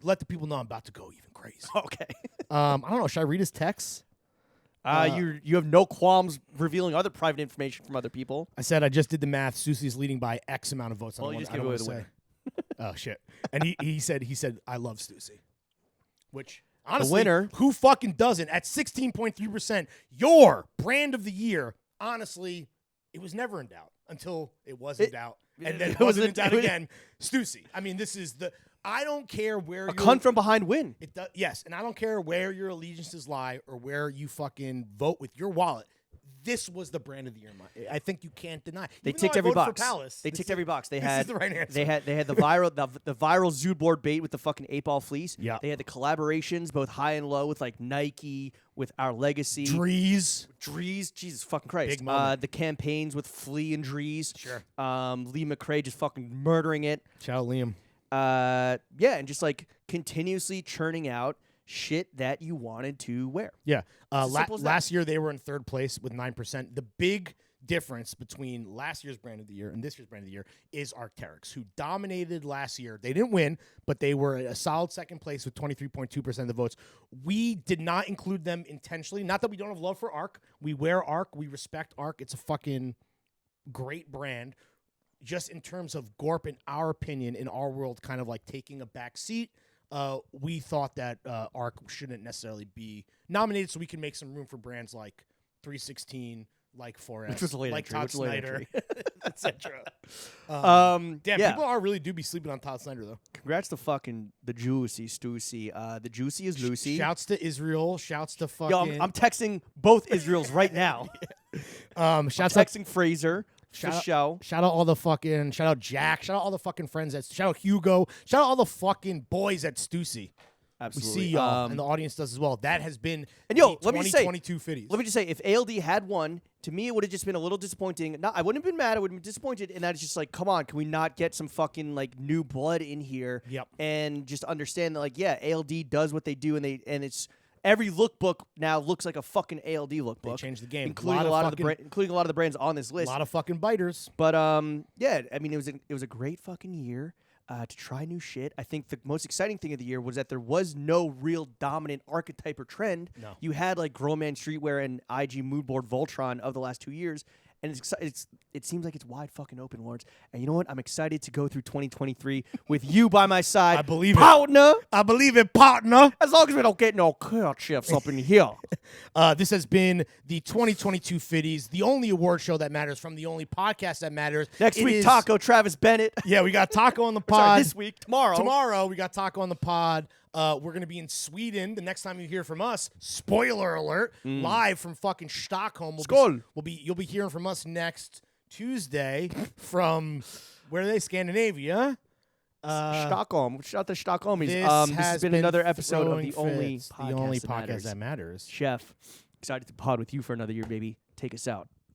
let the people know I'm about to go even crazy. Okay. I don't know. Should I read his texts? You have no qualms revealing other private information from other people. I said I just did the math. Susie's leading by X amount of votes. Well, you just gave away the winner. Oh shit! And he said I love Stussy, which honestly, the winner, who fucking doesn't? At 16.3%, your brand of the year. Honestly, it was never in doubt until it was in doubt, and then it wasn't in doubt again. Stussy. I mean, this is the. I don't care where a cunt from behind win. It does, yes, and I don't care where your allegiances lie or where you fucking vote with your wallet. This was the brand of the year. I think you can't deny. They Even ticked though I every voted box. For Palace, they ticked every box. They this had is the right answer. They had the viral the viral Zood board bait with the fucking 8-ball fleece. Yeah. They had the collaborations both high and low with like Nike, with Our Legacy, Drees, Jesus fucking Christ. Big moment. The campaigns with Flea and Drees. Sure. Lee McRae just fucking murdering it. Shout out Liam. Yeah, and just like continuously churning out shit that you wanted to wear. Yeah. simple as that. Last year they were in third place with 9%. The big difference between last year's brand of the year and this year's brand of the year is Arc'teryx, who dominated last year. They didn't win, but they were a solid second place with 23.2% of the votes. We did not include them intentionally. Not that we don't have love for Arc. We wear Arc. We respect Arc. It's a fucking great brand. Just in terms of Gorp, in our opinion, in our world, kind of like taking a back seat, we thought that Arc shouldn't necessarily be nominated, so we can make some room for brands like 316, like 4S, Which was a late like entry, Todd Snyder, etc. Damn, yeah. people are really do be sleeping on Todd Snyder though. Congrats to fucking the Juicy Stussy. The Juicy is Lucy. Shouts to Israel. Shouts to fucking. Yo, I'm texting both Israels right now. Shouts texting Fraser. Shout show. Shout out all the fucking. Shout out Jack. Shout out all the fucking friends at. Shout out Hugo. Shout out all the fucking boys at Stussy. Absolutely. We see y'all, and the audience does as well. That has been and yo, the let me just say, 2022 Fitties. Let me just say, if ALD had won, to me it would have just been a little disappointing. No, I wouldn't have been mad. I would have been disappointed, and that is just like, come on, can we not get some fucking like new blood in here? Yep. And just understand that, like, yeah, ALD does what they do, and it's. Every lookbook now looks like a fucking ALD lookbook. They changed the game, including a lot of the brands on this list. A lot of fucking biters. But yeah, I mean, it was a great fucking year to try new shit. I think the most exciting thing of the year was that there was no real dominant archetype or trend. No. You had like Grown Man Streetwear and IG Moodboard Voltron of the last 2 years. And it seems like it's wide fucking open, Lawrence. And you know what? I'm excited to go through 2023 with you by my side. I believe partner. it. I believe it, partner. As long as we don't get no curd chips up in here. This has been the 2022 Fitties, the only award show that matters from the only podcast that matters. Next week, Taco, Travis Bennett. Yeah, we got Taco on the pod. Sorry, this week, tomorrow. Tomorrow, we got Taco on the pod. We're going to be in Sweden the next time you hear from us. Spoiler alert, live from fucking Stockholm. You'll be hearing from us next Tuesday from, where are they? Scandinavia. Stockholm. Shout out to Stockholmies. This this has has been another episode of Throwing the only Fits, podcast, the only that podcast matters. that matters. Chef, excited to pod with you for another year, baby. Take us out.